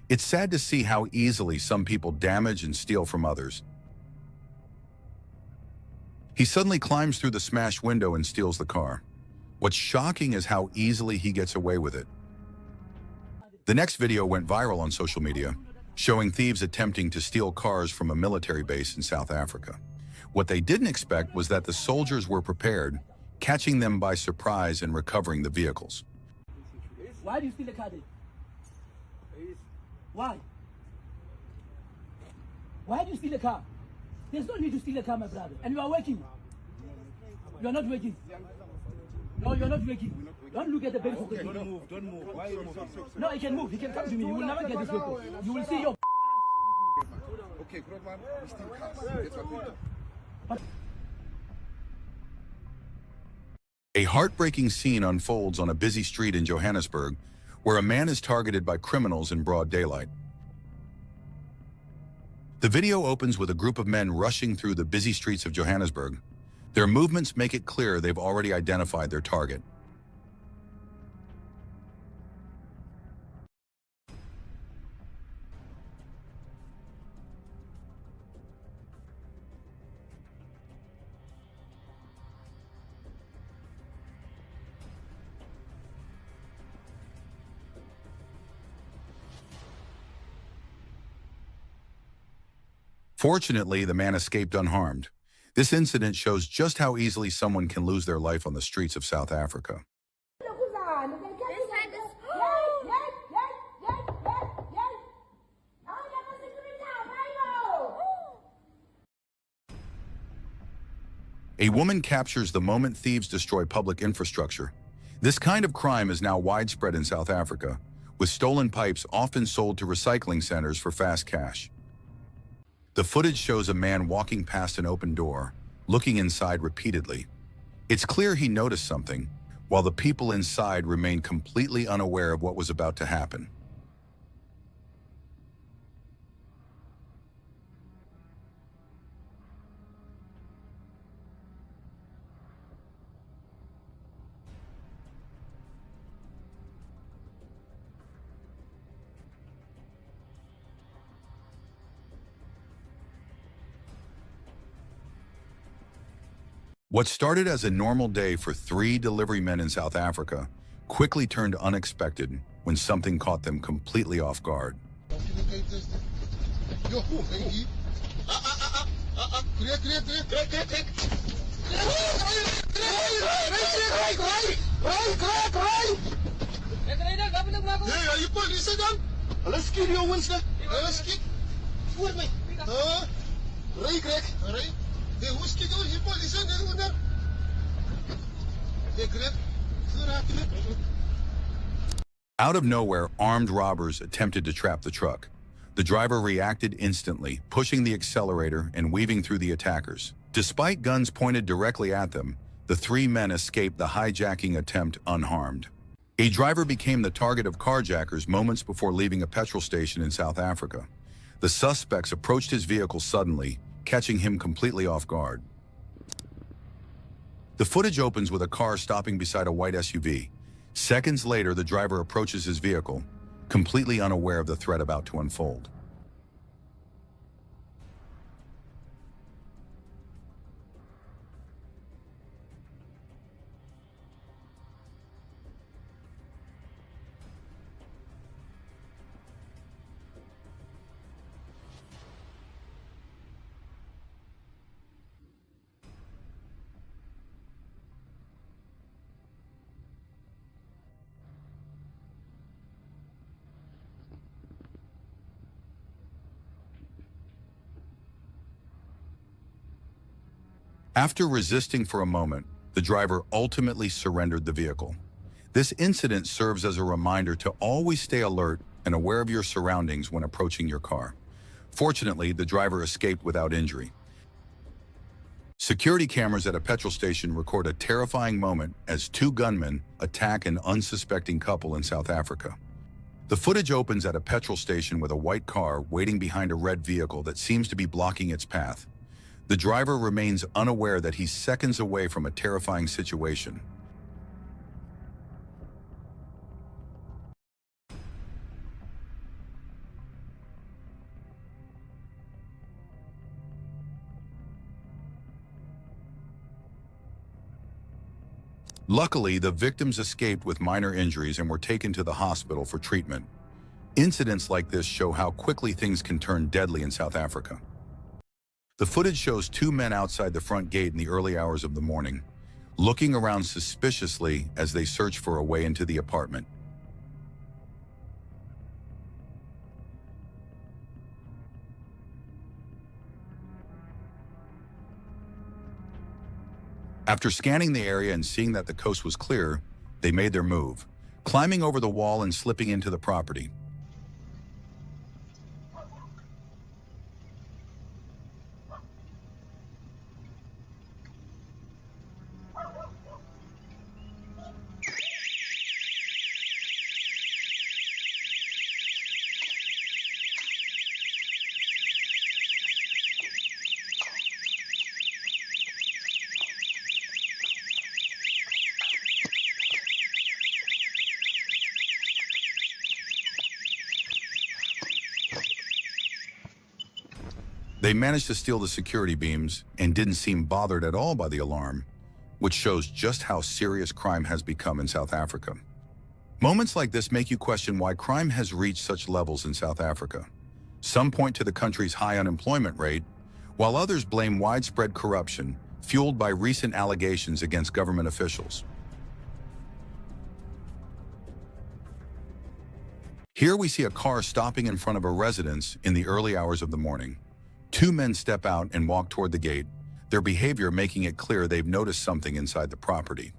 It's sad to see how easily some people damage and steal from others. He suddenly climbs through the smashed window and steals the car. What's shocking is how easily he gets away with it. The next video went viral on social media, showing thieves attempting to steal cars from a military base in South Africa. What they didn't expect was that the soldiers were prepared, catching them by surprise and recovering the vehicles. Why do you steal the car then? Why? Why do you steal a car? There's no need to steal a car, my brother. And you are working. You are not working. No, you are not working. Don't look at the bench. Okay, don't move. Why are you moving? No, he can move. He can come to me. You will never get this vehicle. You will see your Okay, groot man, we steal cars. That's what we do. A heartbreaking scene unfolds on a busy street in Johannesburg, where a man is targeted by criminals in broad daylight. The video opens with a group of men rushing through the busy streets of Johannesburg. Their movements make it clear they've already identified their target. Fortunately, the man escaped unharmed. This incident shows just how easily someone can lose their life on the streets of South Africa. A woman captures the moment thieves destroy public infrastructure. This kind of crime is now widespread in South Africa, with stolen pipes often sold to recycling centers for fast cash. The footage shows a man walking past an open door, looking inside repeatedly. It's clear he noticed something, while the people inside remain completely unaware of what was about to happen. What started as a normal day for 3 delivery men in South Africa quickly turned unexpected when something caught them completely off guard. Out of nowhere, armed robbers attempted to trap the truck. The driver reacted instantly, pushing the accelerator and weaving through the attackers. Despite guns pointed directly at them, the 3 men escaped the hijacking attempt unharmed. A driver became the target of carjackers moments before leaving a petrol station in South Africa. The suspects approached his vehicle suddenly, catching him completely off guard. The footage opens with a car stopping beside a white SUV. Seconds later, the driver approaches his vehicle, completely unaware of the threat about to unfold. After resisting for a moment, the driver ultimately surrendered the vehicle. This incident serves as a reminder to always stay alert and aware of your surroundings when approaching your car. Fortunately, the driver escaped without injury. Security cameras at a petrol station record a terrifying moment as 2 gunmen attack an unsuspecting couple in South Africa. The footage opens at a petrol station with a white car waiting behind a red vehicle that seems to be blocking its path. The driver remains unaware that he's seconds away from a terrifying situation. Luckily, the victims escaped with minor injuries and were taken to the hospital for treatment. Incidents like this show how quickly things can turn deadly in South Africa. The footage shows 2 men outside the front gate in the early hours of the morning, looking around suspiciously as they search for a way into the apartment. After scanning the area and seeing that the coast was clear, they made their move, climbing over the wall and slipping into the property. They managed to steal the security beams and didn't seem bothered at all by the alarm, which shows just how serious crime has become in South Africa. Moments like this make you question why crime has reached such levels in South Africa. Some point to the country's high unemployment rate, while others blame widespread corruption fueled by recent allegations against government officials. Here we see a car stopping in front of a residence in the early hours of the morning. Two men step out and walk toward the gate, their behavior making it clear they've noticed something inside the property.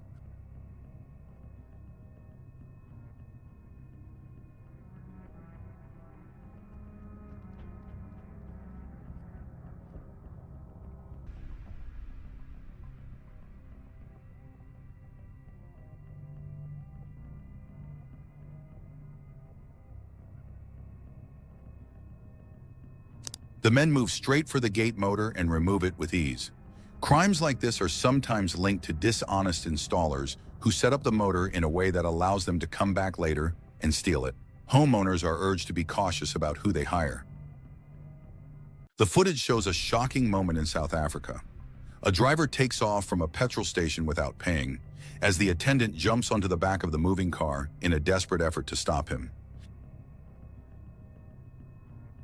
The men move straight for the gate motor and remove it with ease. Crimes like this are sometimes linked to dishonest installers who set up the motor in a way that allows them to come back later and steal it. Homeowners are urged to be cautious about who they hire. The footage shows a shocking moment in South Africa. A driver takes off from a petrol station without paying, as the attendant jumps onto the back of the moving car in a desperate effort to stop him.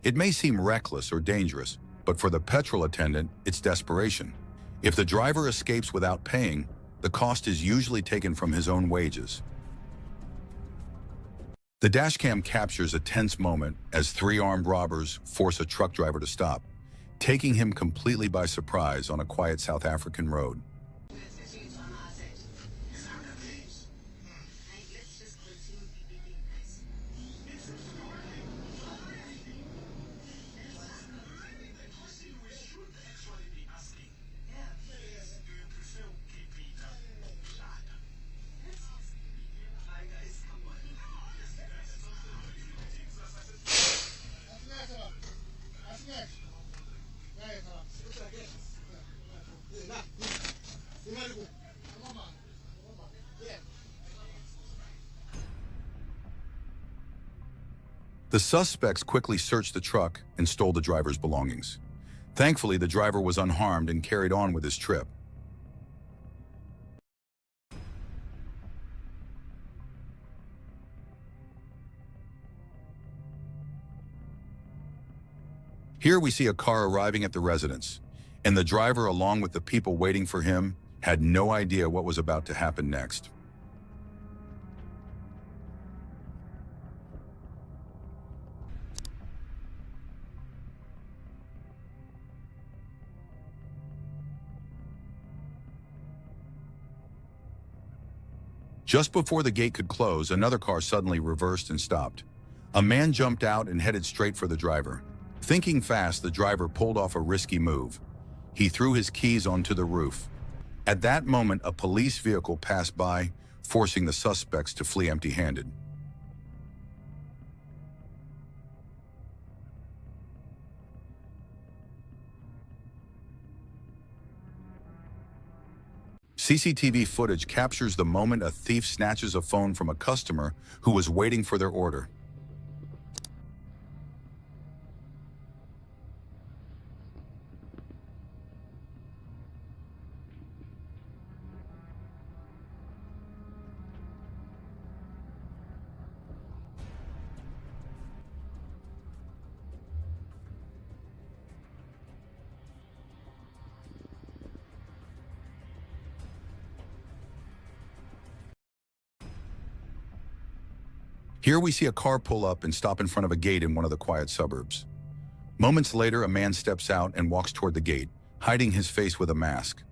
It may seem reckless or dangerous, but for the petrol attendant, it's desperation. If the driver escapes without paying, the cost is usually taken from his own wages. The dashcam captures a tense moment as three armed robbers force a truck driver to stop, taking him completely by surprise on a quiet South African road. The suspects quickly searched the truck and stole the driver's belongings. Thankfully, the driver was unharmed and carried on with his trip. Here we see a car arriving at the residence, and the driver, along with the people waiting for him, had no idea what was about to happen next. Just before the gate could close, another car suddenly reversed and stopped. A man jumped out and headed straight for the driver. Thinking fast, the driver pulled off a risky move. He threw his keys onto the roof. At that moment, a police vehicle passed by, forcing the suspects to flee empty-handed. CCTV footage captures the moment a thief snatches a phone from a customer who was waiting for their order. Here we see a car pull up and stop in front of a gate in one of the quiet suburbs. Moments later, a man steps out and walks toward the gate, hiding his face with a mask.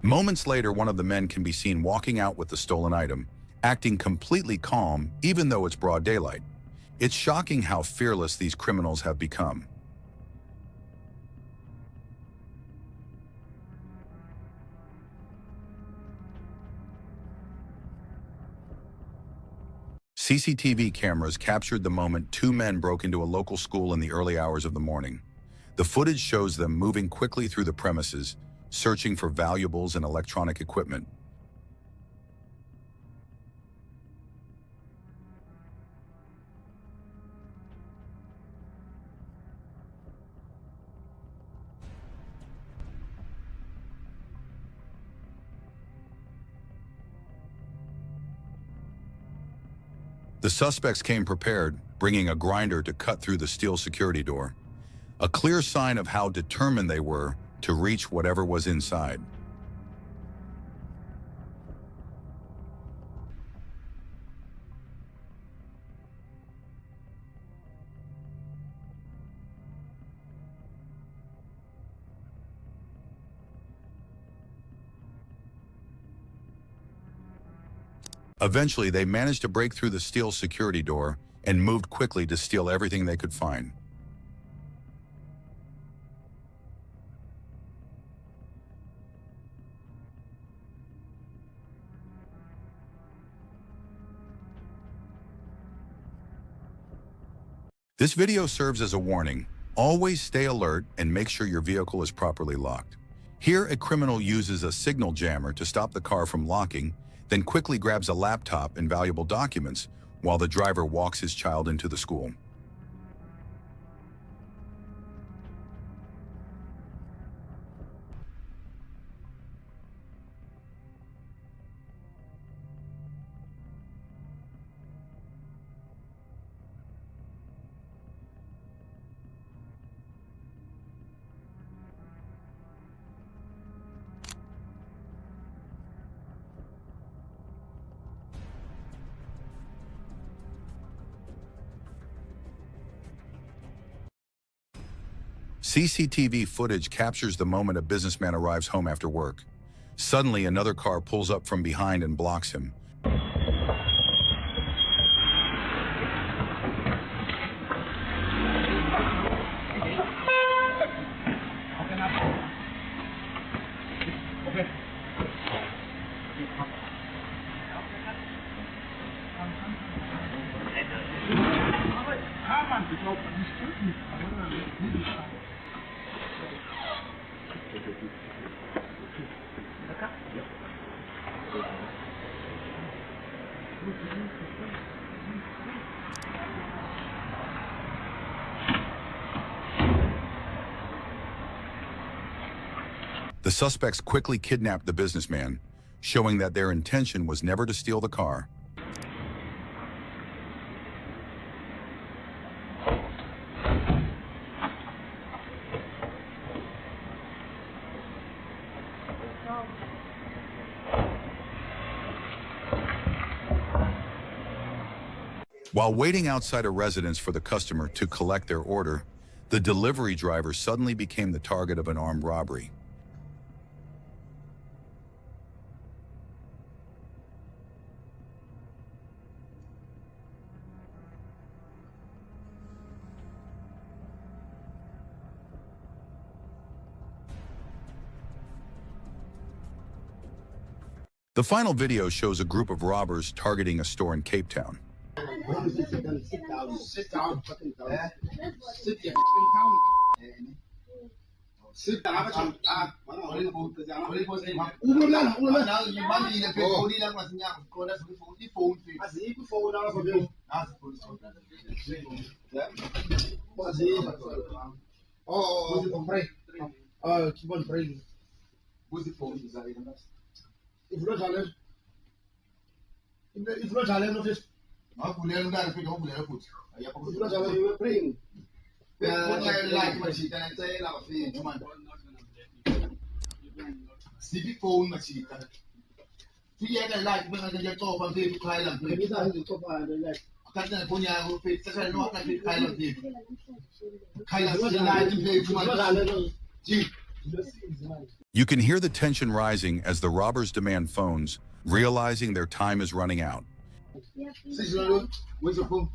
Moments later, one of the men can be seen walking out with the stolen item, acting completely calm even though it's broad daylight. It's shocking how fearless these criminals have become. CCTV cameras captured the moment two men broke into a local school in the early hours of the morning. The footage shows them moving quickly through the premises, searching for valuables and electronic equipment. The suspects came prepared, bringing a grinder to cut through the steel security door, a clear sign of how determined they were to reach whatever was inside. Eventually, they managed to break through the steel security door and moved quickly to steal everything they could find. This video serves as a warning. Always stay alert and make sure your vehicle is properly locked. Here, a criminal uses a signal jammer to stop the car from locking, then quickly grabs a laptop and valuable documents while the driver walks his child into the school. CCTV footage captures the moment a businessman arrives home after work. Suddenly, another car pulls up from behind and blocks him. The suspects quickly kidnapped the businessman, showing that their intention was never to steal the car. While waiting outside a residence for the customer to collect their order, the delivery driver suddenly became the target of an armed robbery. The final video shows a group of robbers targeting a store in Cape Town. Sit down. Oh, keep on praying. Who's the phone? If you don't tell him, if you don't tell him, no fish. If you don't tell him, you were praying. Civic phone, my chief. Three years like when I get top on the Thailand. Maybe that's the top of the leg. I can't put you fit, such a lot like Thailand. Thailand, You can hear the tension rising as the robbers demand phones, realizing their time is running out. Where's your phone? Where's your phone?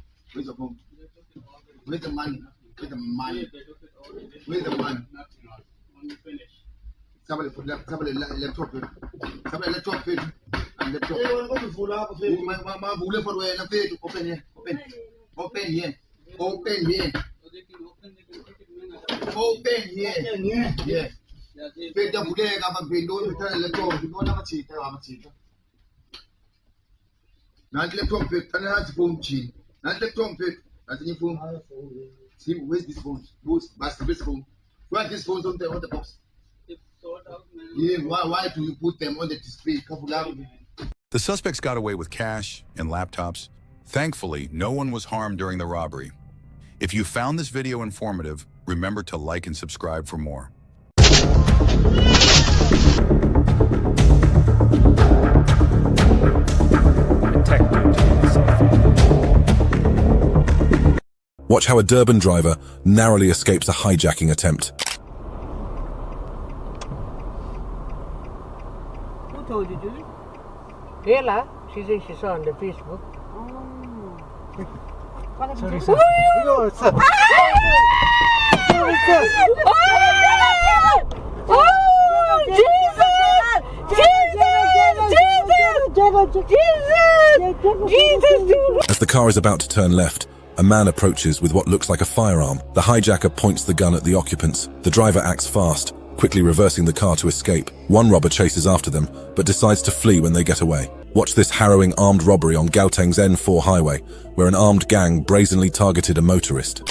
Where's the money? Where's the money? Where's the money? Somebody laptop. Somebody laptop. And laptop. Open here. Open here. Open here. Open here. Yeah. Page the bullet of a window. Laptop. You don't have a cheat. Not laptop. And has phone cheat. Not laptop. Not any phone. See, where's this phone? Who's this phone? Why this phone on the box? Yeah, why do you put them on the display? The suspects got away with cash and laptops. Thankfully, no one was harmed during the robbery. If you found this video informative, remember to like and subscribe for more. Watch how a Durban driver narrowly escapes a hijacking attempt. Who told you, Julie? Kayla. She said she saw on the Facebook. Sorry, sir. As the car is about to turn left, a man approaches with what looks like a firearm. The hijacker points the gun at the occupants. The driver acts fast, quickly reversing the car to escape. One robber chases after them, but decides to flee when they get away. Watch this harrowing armed robbery on Gauteng's N4 highway, where an armed gang brazenly targeted a motorist.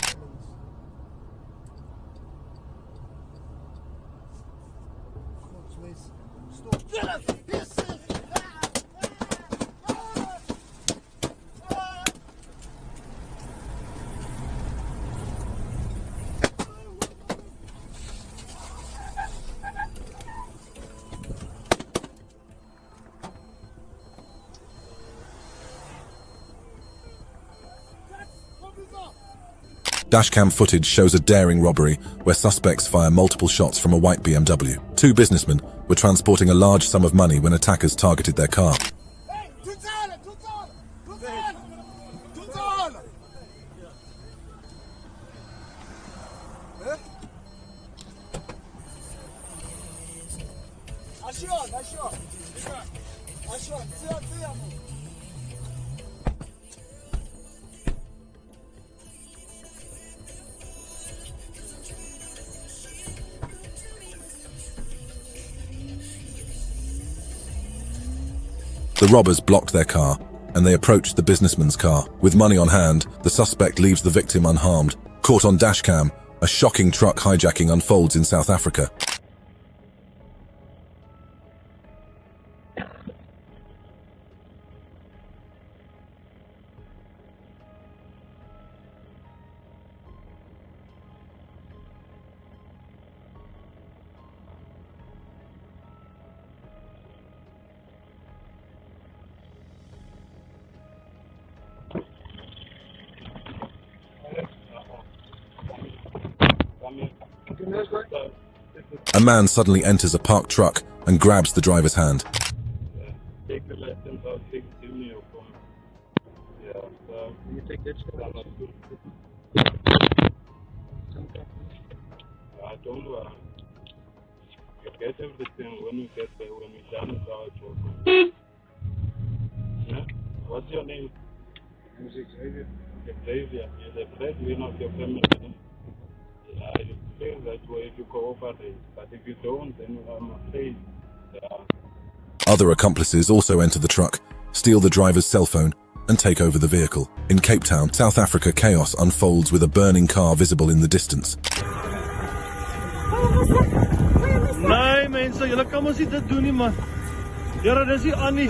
Dashcam footage shows a daring robbery where suspects fire multiple shots from a white BMW. Two businessmen were transporting a large sum of money when attackers targeted their car. The robbers blocked their car, and they approached the businessman's car. With money on hand, the suspect leaves the victim unharmed. Caught on dashcam, a shocking truck hijacking unfolds in South Africa. A man suddenly enters a parked truck and grabs the driver's hand. Take the license out, give me your phone. Yeah, you take that shit out. I told you, you get everything when you get there, when you done it out your phone. Yeah? What's your name? Xavier. Xavier, you're the breadwinner of your family. I feel that way if you cooperate, but if you don't, then I'm afraid. Other accomplices also enter the truck, steal the driver's cell phone, and take over the vehicle. In Cape Town, South Africa, chaos unfolds with a burning car visible in the distance. Nee mense, julle kan mos nie dit doen nie man. Here, dis nie aan nie.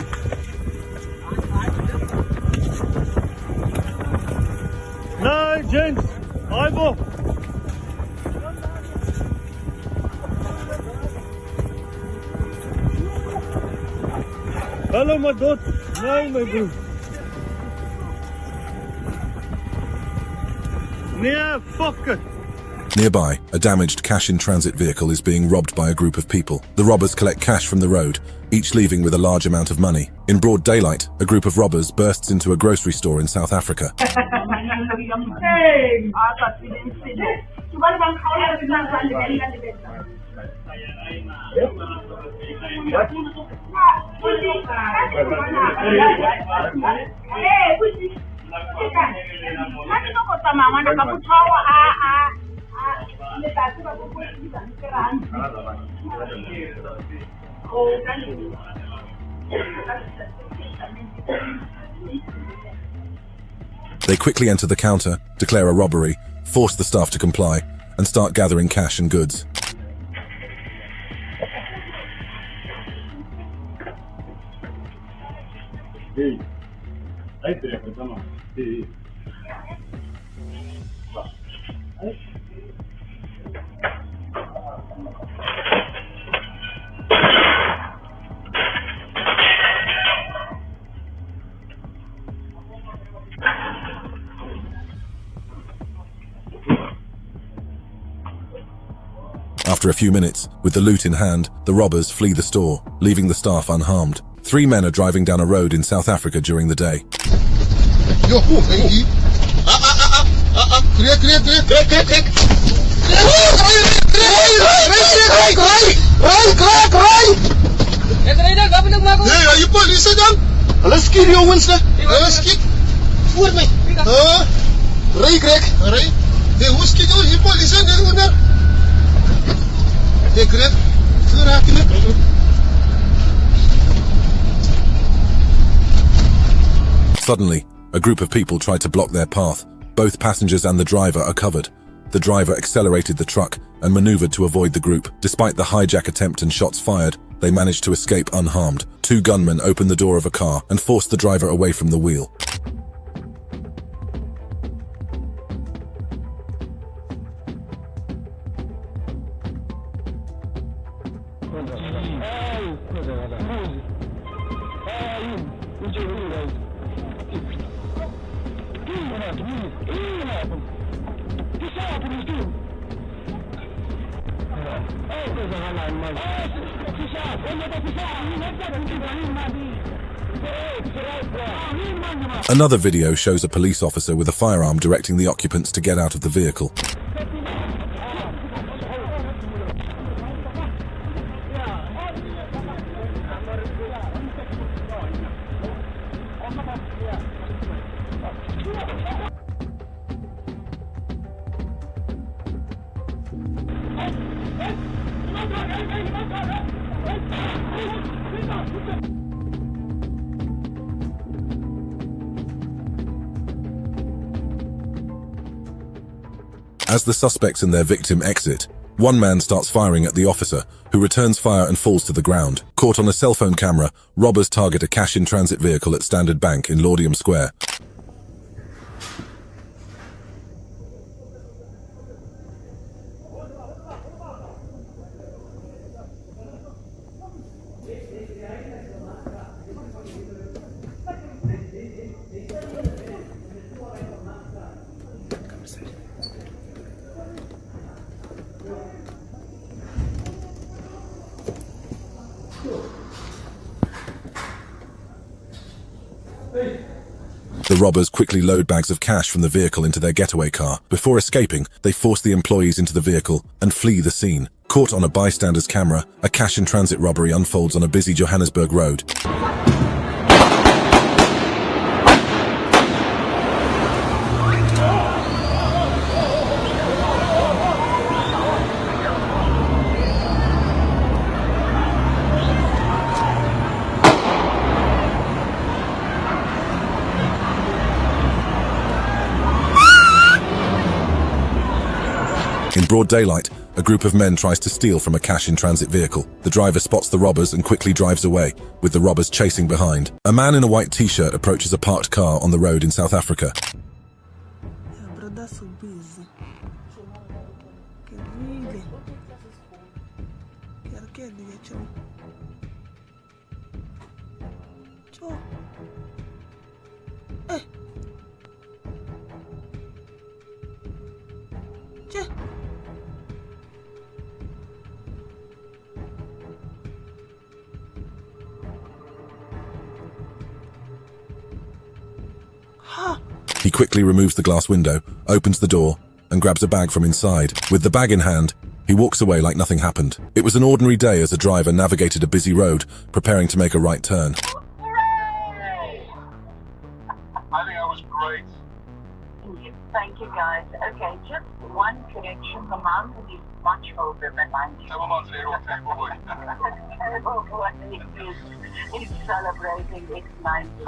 Nee, gents. Hi bo. Hallo my dot. Nee my broer. Nee, fuck it. Nearby, a damaged cash-in-transit vehicle is being robbed by a group of people. The robbers collect cash from the road, each leaving with a large amount of money. In broad daylight, a group of robbers bursts into a grocery store in South Africa. They quickly enter the counter, declare a robbery, force the staff to comply, and start gathering cash and goods. After a few minutes, with the loot in hand, the robbers flee the store, leaving the staff unharmed. 3 men are driving down a road in South Africa during the day. Suddenly, a group of people tried to block their path. Both passengers and the driver are covered. The driver accelerated the truck and maneuvered to avoid the group. Despite the hijack attempt and shots fired, they managed to escape unharmed. 2 gunmen opened the door of a car and forced the driver away from the wheel. Another video shows a police officer with a firearm directing the occupants to get out of the vehicle. As the suspects and their victim exit, one man starts firing at the officer, who returns fire and falls to the ground. Caught on a cell phone camera, robbers target a cash-in-transit vehicle at Standard Bank in Laudium Square. The robbers quickly load bags of cash from the vehicle into their getaway car. Before escaping, they force the employees into the vehicle and flee the scene. Caught on a bystander's camera, a cash-in-transit robbery unfolds on a busy Johannesburg road. In broad daylight, a group of men tries to steal from a cash-in-transit vehicle. The driver spots the robbers and quickly drives away, with the robbers chasing behind. A man in a white t-shirt approaches a parked car on the road in South Africa. He quickly removes the glass window, opens the door, and grabs a bag from inside. With the bag in hand, he walks away like nothing happened. It was an ordinary day as a driver navigated a busy road, preparing to make a right turn. I think that was great. Thank you, guys. Okay, just one correction. The mountain is much older than 90. Come on, terrible boy. Terrible boy is celebrating its 90th.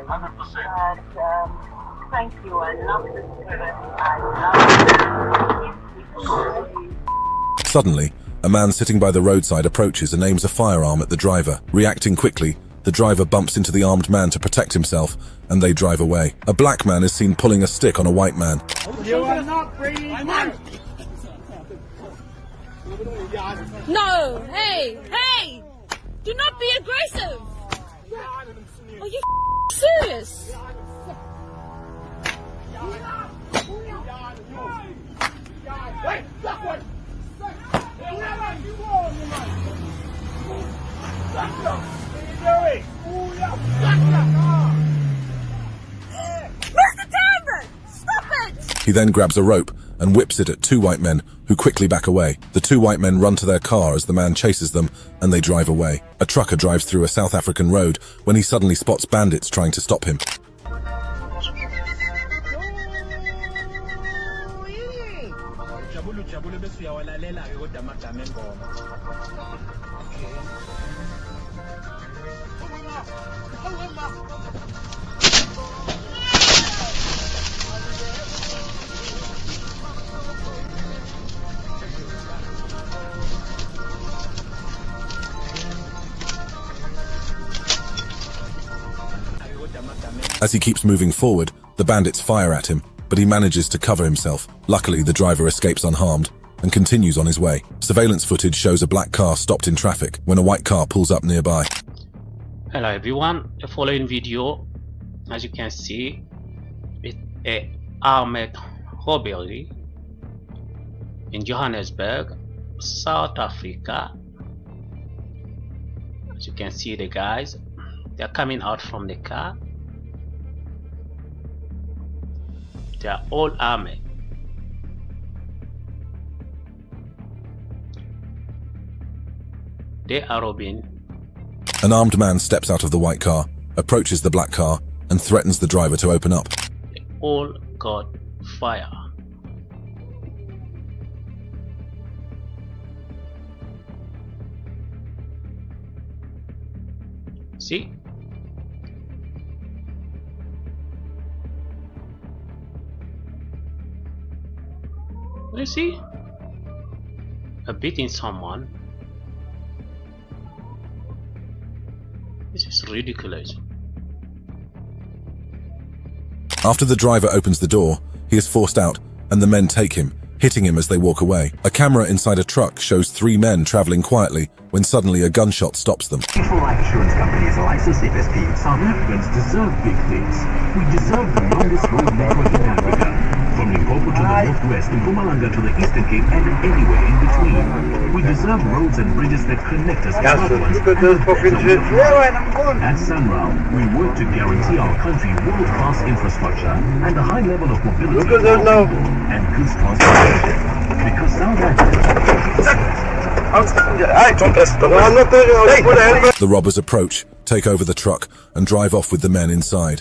100%. But thank you. I love this spirit. I love it. Suddenly, a man sitting by the roadside approaches and aims a firearm at the driver. Reacting quickly, the driver bumps into the armed man to protect himself, and they drive away. A black man is seen pulling a stick on a white man. You are not bringing money. No, hey, hey! Do not be aggressive! Are you serious? Mr. Tandon! Stop it! He then grabs a rope and whips it at two white men, who quickly back away. The two white men run to their car as the man chases them, and they drive away. A trucker drives through a South African road when he suddenly spots bandits trying to stop him. As he keeps moving forward, the bandits fire at him, but he manages to cover himself. Luckily, the driver escapes unharmed and continues on his way. Surveillance footage shows a black car stopped in traffic when a white car pulls up nearby. Hello everyone, the following video, as you can see, is an armed robbery in Johannesburg, South Africa. As you can see, the guys, they are coming out from the car. They are all armed. They are robbing. An armed man steps out of the white car, approaches the black car, and threatens the driver to open up. They all got fire. See? You see? Beating someone. This is ridiculous. After the driver opens the door, he is forced out, and the men take him, hitting him as they walk away. A camera inside a truck shows three men traveling quietly when suddenly a gunshot stops them. Life insurance companies licensed FSP. South Africans deserve big things. We deserve the longest road network in Africa. From Limpopo to the northwest, Mpumalanga to the Eastern Cape, and anywhere in between. We deserve roads and bridges that connect us to loved ones. At Sunround, we work to guarantee our country world-class infrastructure and a high level of mobility for our people and goods transportation. Because South Africa. The robbers approach, take over the truck, and drive off with the men inside.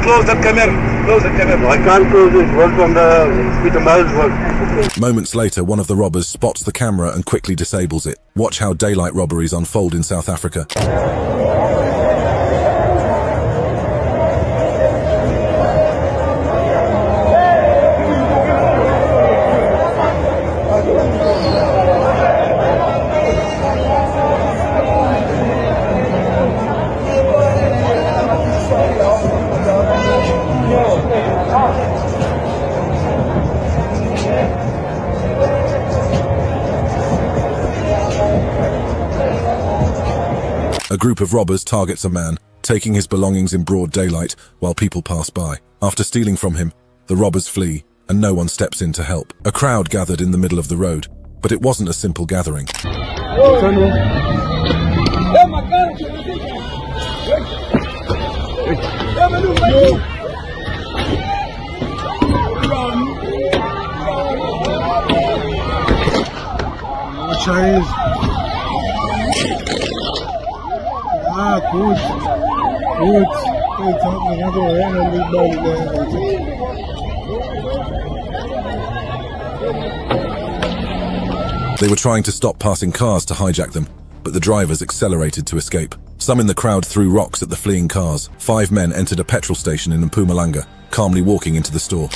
Close that camera. Close that camera. I can't close it. Work on the Peter Miles work. Moments later, one of the robbers spots the camera and quickly disables it. Watch how daylight robberies unfold in South Africa. A group of robbers targets a man, taking his belongings in broad daylight while people pass by. After stealing from him, the robbers flee, and no one steps in to help. A crowd gathered in the middle of the road, but it wasn't a simple gathering. Chinese. Ah, good. They were trying to stop passing cars to hijack them, but the drivers accelerated to escape. Some in the crowd threw rocks at the fleeing cars. 5 men entered a petrol station in Mpumalanga, calmly walking into the store.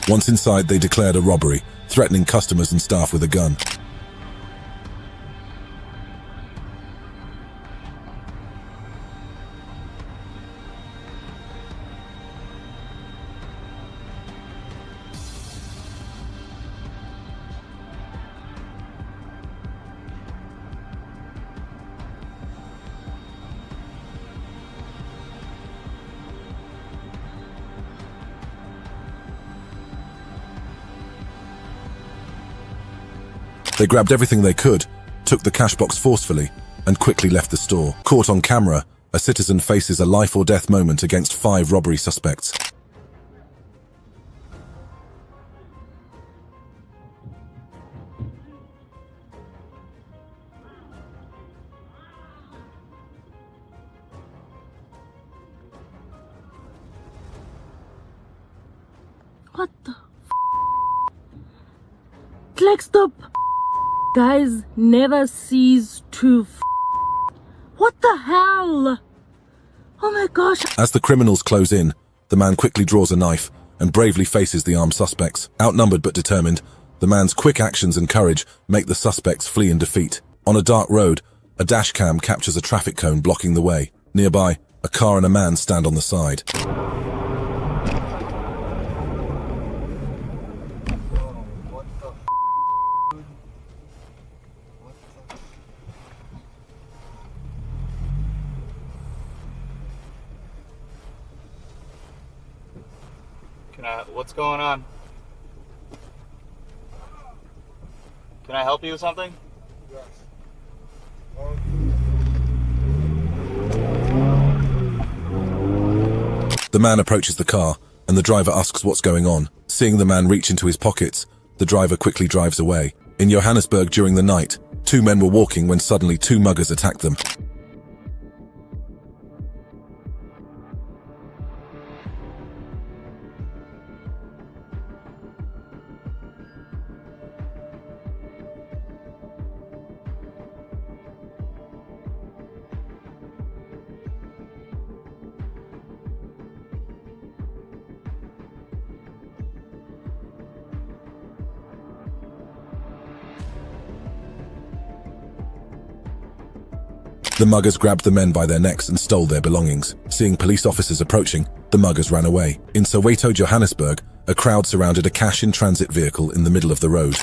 Once inside, they declared a robbery, threatening customers and staff with a gun. They grabbed everything they could, took the cash box forcefully, and quickly left the store. Caught on camera, a citizen faces a life-or-death moment against 5 robbery suspects. What the Like, stop. Guys, never cease to What the hell? Oh my gosh. As the criminals close in, the man quickly draws a knife and bravely faces the armed suspects. Outnumbered but determined, the man's quick actions and courage make the suspects flee in defeat. On a dark road, a dash cam captures a traffic cone blocking the way. Nearby, a car and a man stand on the side. What's going on? Can I help you with something? Yes. The man approaches the car, and the driver asks what's going on. Seeing the man reach into his pockets, the driver quickly drives away. In Johannesburg during the night, 2 men were walking when suddenly 2 muggers attacked them. The muggers grabbed the men by their necks and stole their belongings. Seeing police officers approaching, the muggers ran away. In Soweto, Johannesburg, a crowd surrounded a cash-in-transit vehicle in the middle of the road.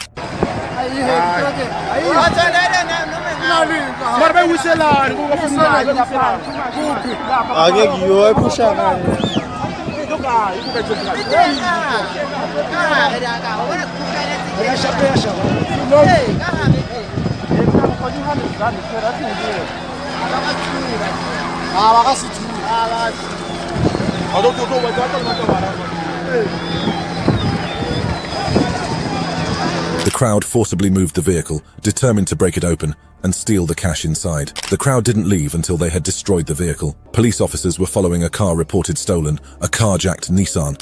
The crowd forcibly moved the vehicle, determined to break it open and steal the cash inside. The crowd didn't leave until they had destroyed the vehicle. Police officers were following a car reported stolen, a carjacked Nissan.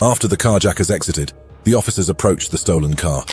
After the carjackers exited, the officers approached the stolen car.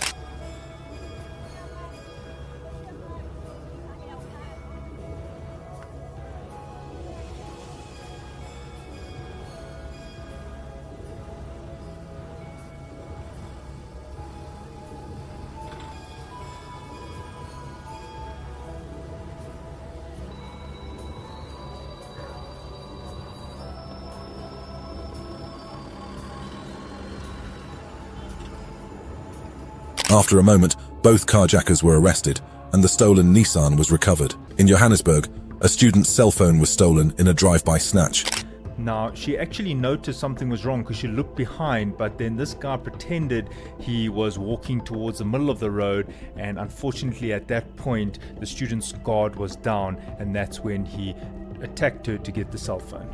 After a moment, both carjackers were arrested, and the stolen Nissan was recovered. In Johannesburg, a student's cell phone was stolen in a drive-by snatch. Now, she actually noticed something was wrong because she looked behind, but then this guy pretended he was walking towards the middle of the road, and unfortunately at that point, the student's guard was down, and that's when he attacked her to get the cell phone.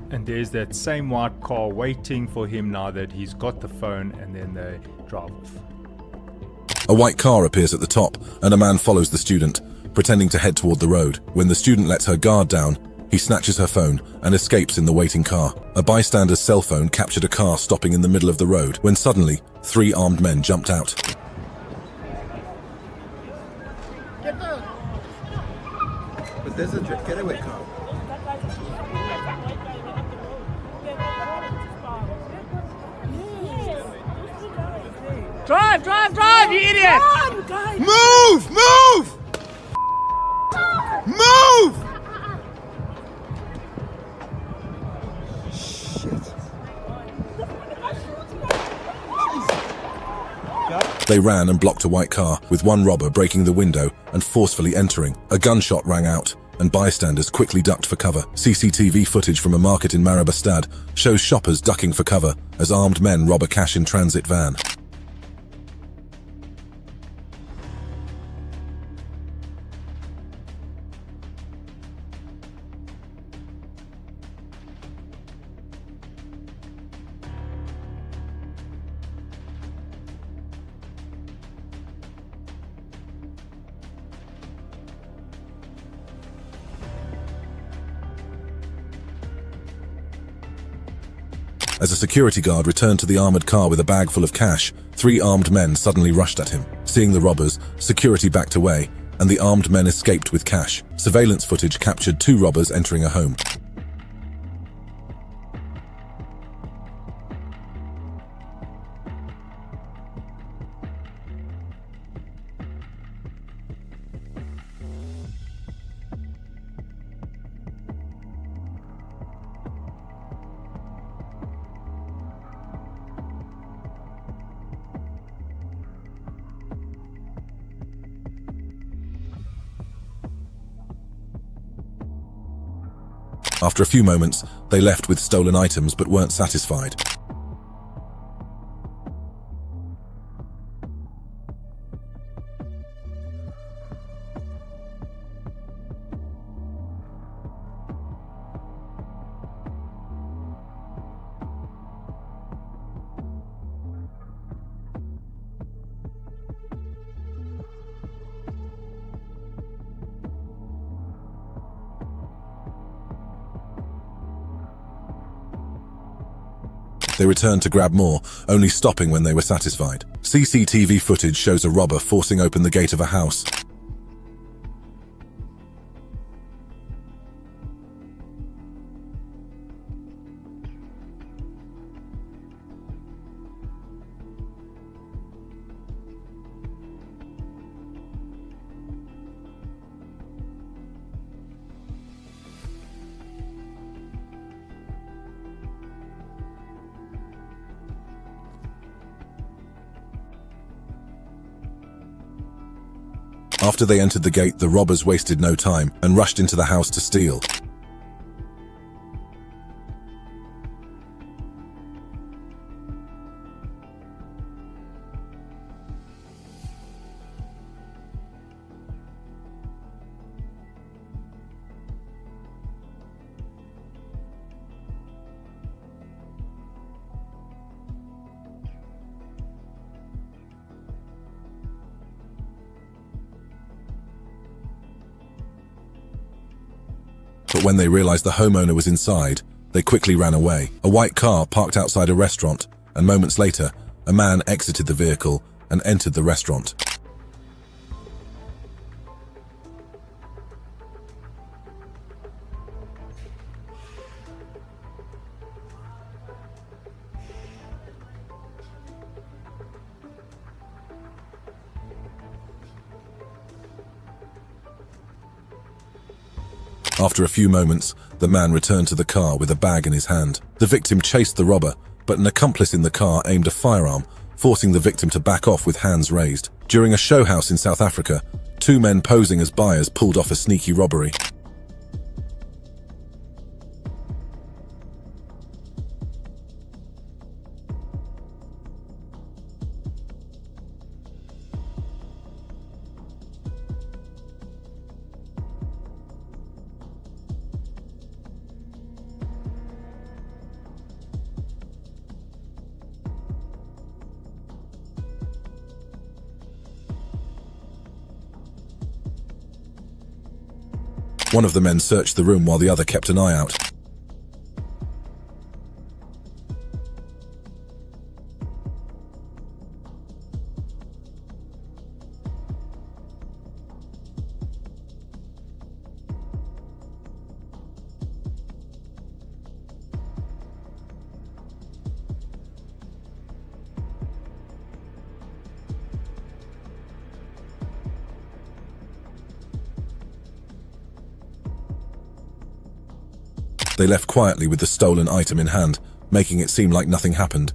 And there's that same white car waiting for him now that he's got the phone, and then they drive off. A white car appears at the top, and a man follows the student, pretending to head toward the road. When the student lets her guard down, he snatches her phone and escapes in the waiting car. A bystander's cell phone captured a car stopping in the middle of the road, when suddenly, 3 armed men jumped out. But there's a getaway car. Drive, drive, drive, you idiot! Move! Move! Move! They ran and blocked a white car, with one robber breaking the window and forcefully entering. A gunshot rang out, and bystanders quickly ducked for cover. CCTV footage from a market in Marabastad shows shoppers ducking for cover as armed men rob a cash-in-transit van. As a security guard returned to the armored car with a bag full of cash, 3 armed men suddenly rushed at him. Seeing the robbers, security backed away, and the armed men escaped with cash. Surveillance footage captured 2 robbers entering a home. After a few moments, they left with stolen items but weren't satisfied. They returned to grab more, only stopping when they were satisfied. CCTV footage shows a robber forcing open the gate of a house. After they entered the gate, the robbers wasted no time and rushed into the house to steal. but when they realized the homeowner was inside, they quickly ran away. A white car parked outside a restaurant, and moments later, a man exited the vehicle and entered the restaurant. After a few moments, the man returned to the car with a bag in his hand. The victim chased the robber, but an accomplice in the car aimed a firearm, forcing the victim to back off with hands raised. During a show house in South Africa, two men posing as buyers pulled off a sneaky robbery. One of the men searched the room while the other kept an eye out. They left quietly with the stolen item in hand, making it seem like nothing happened.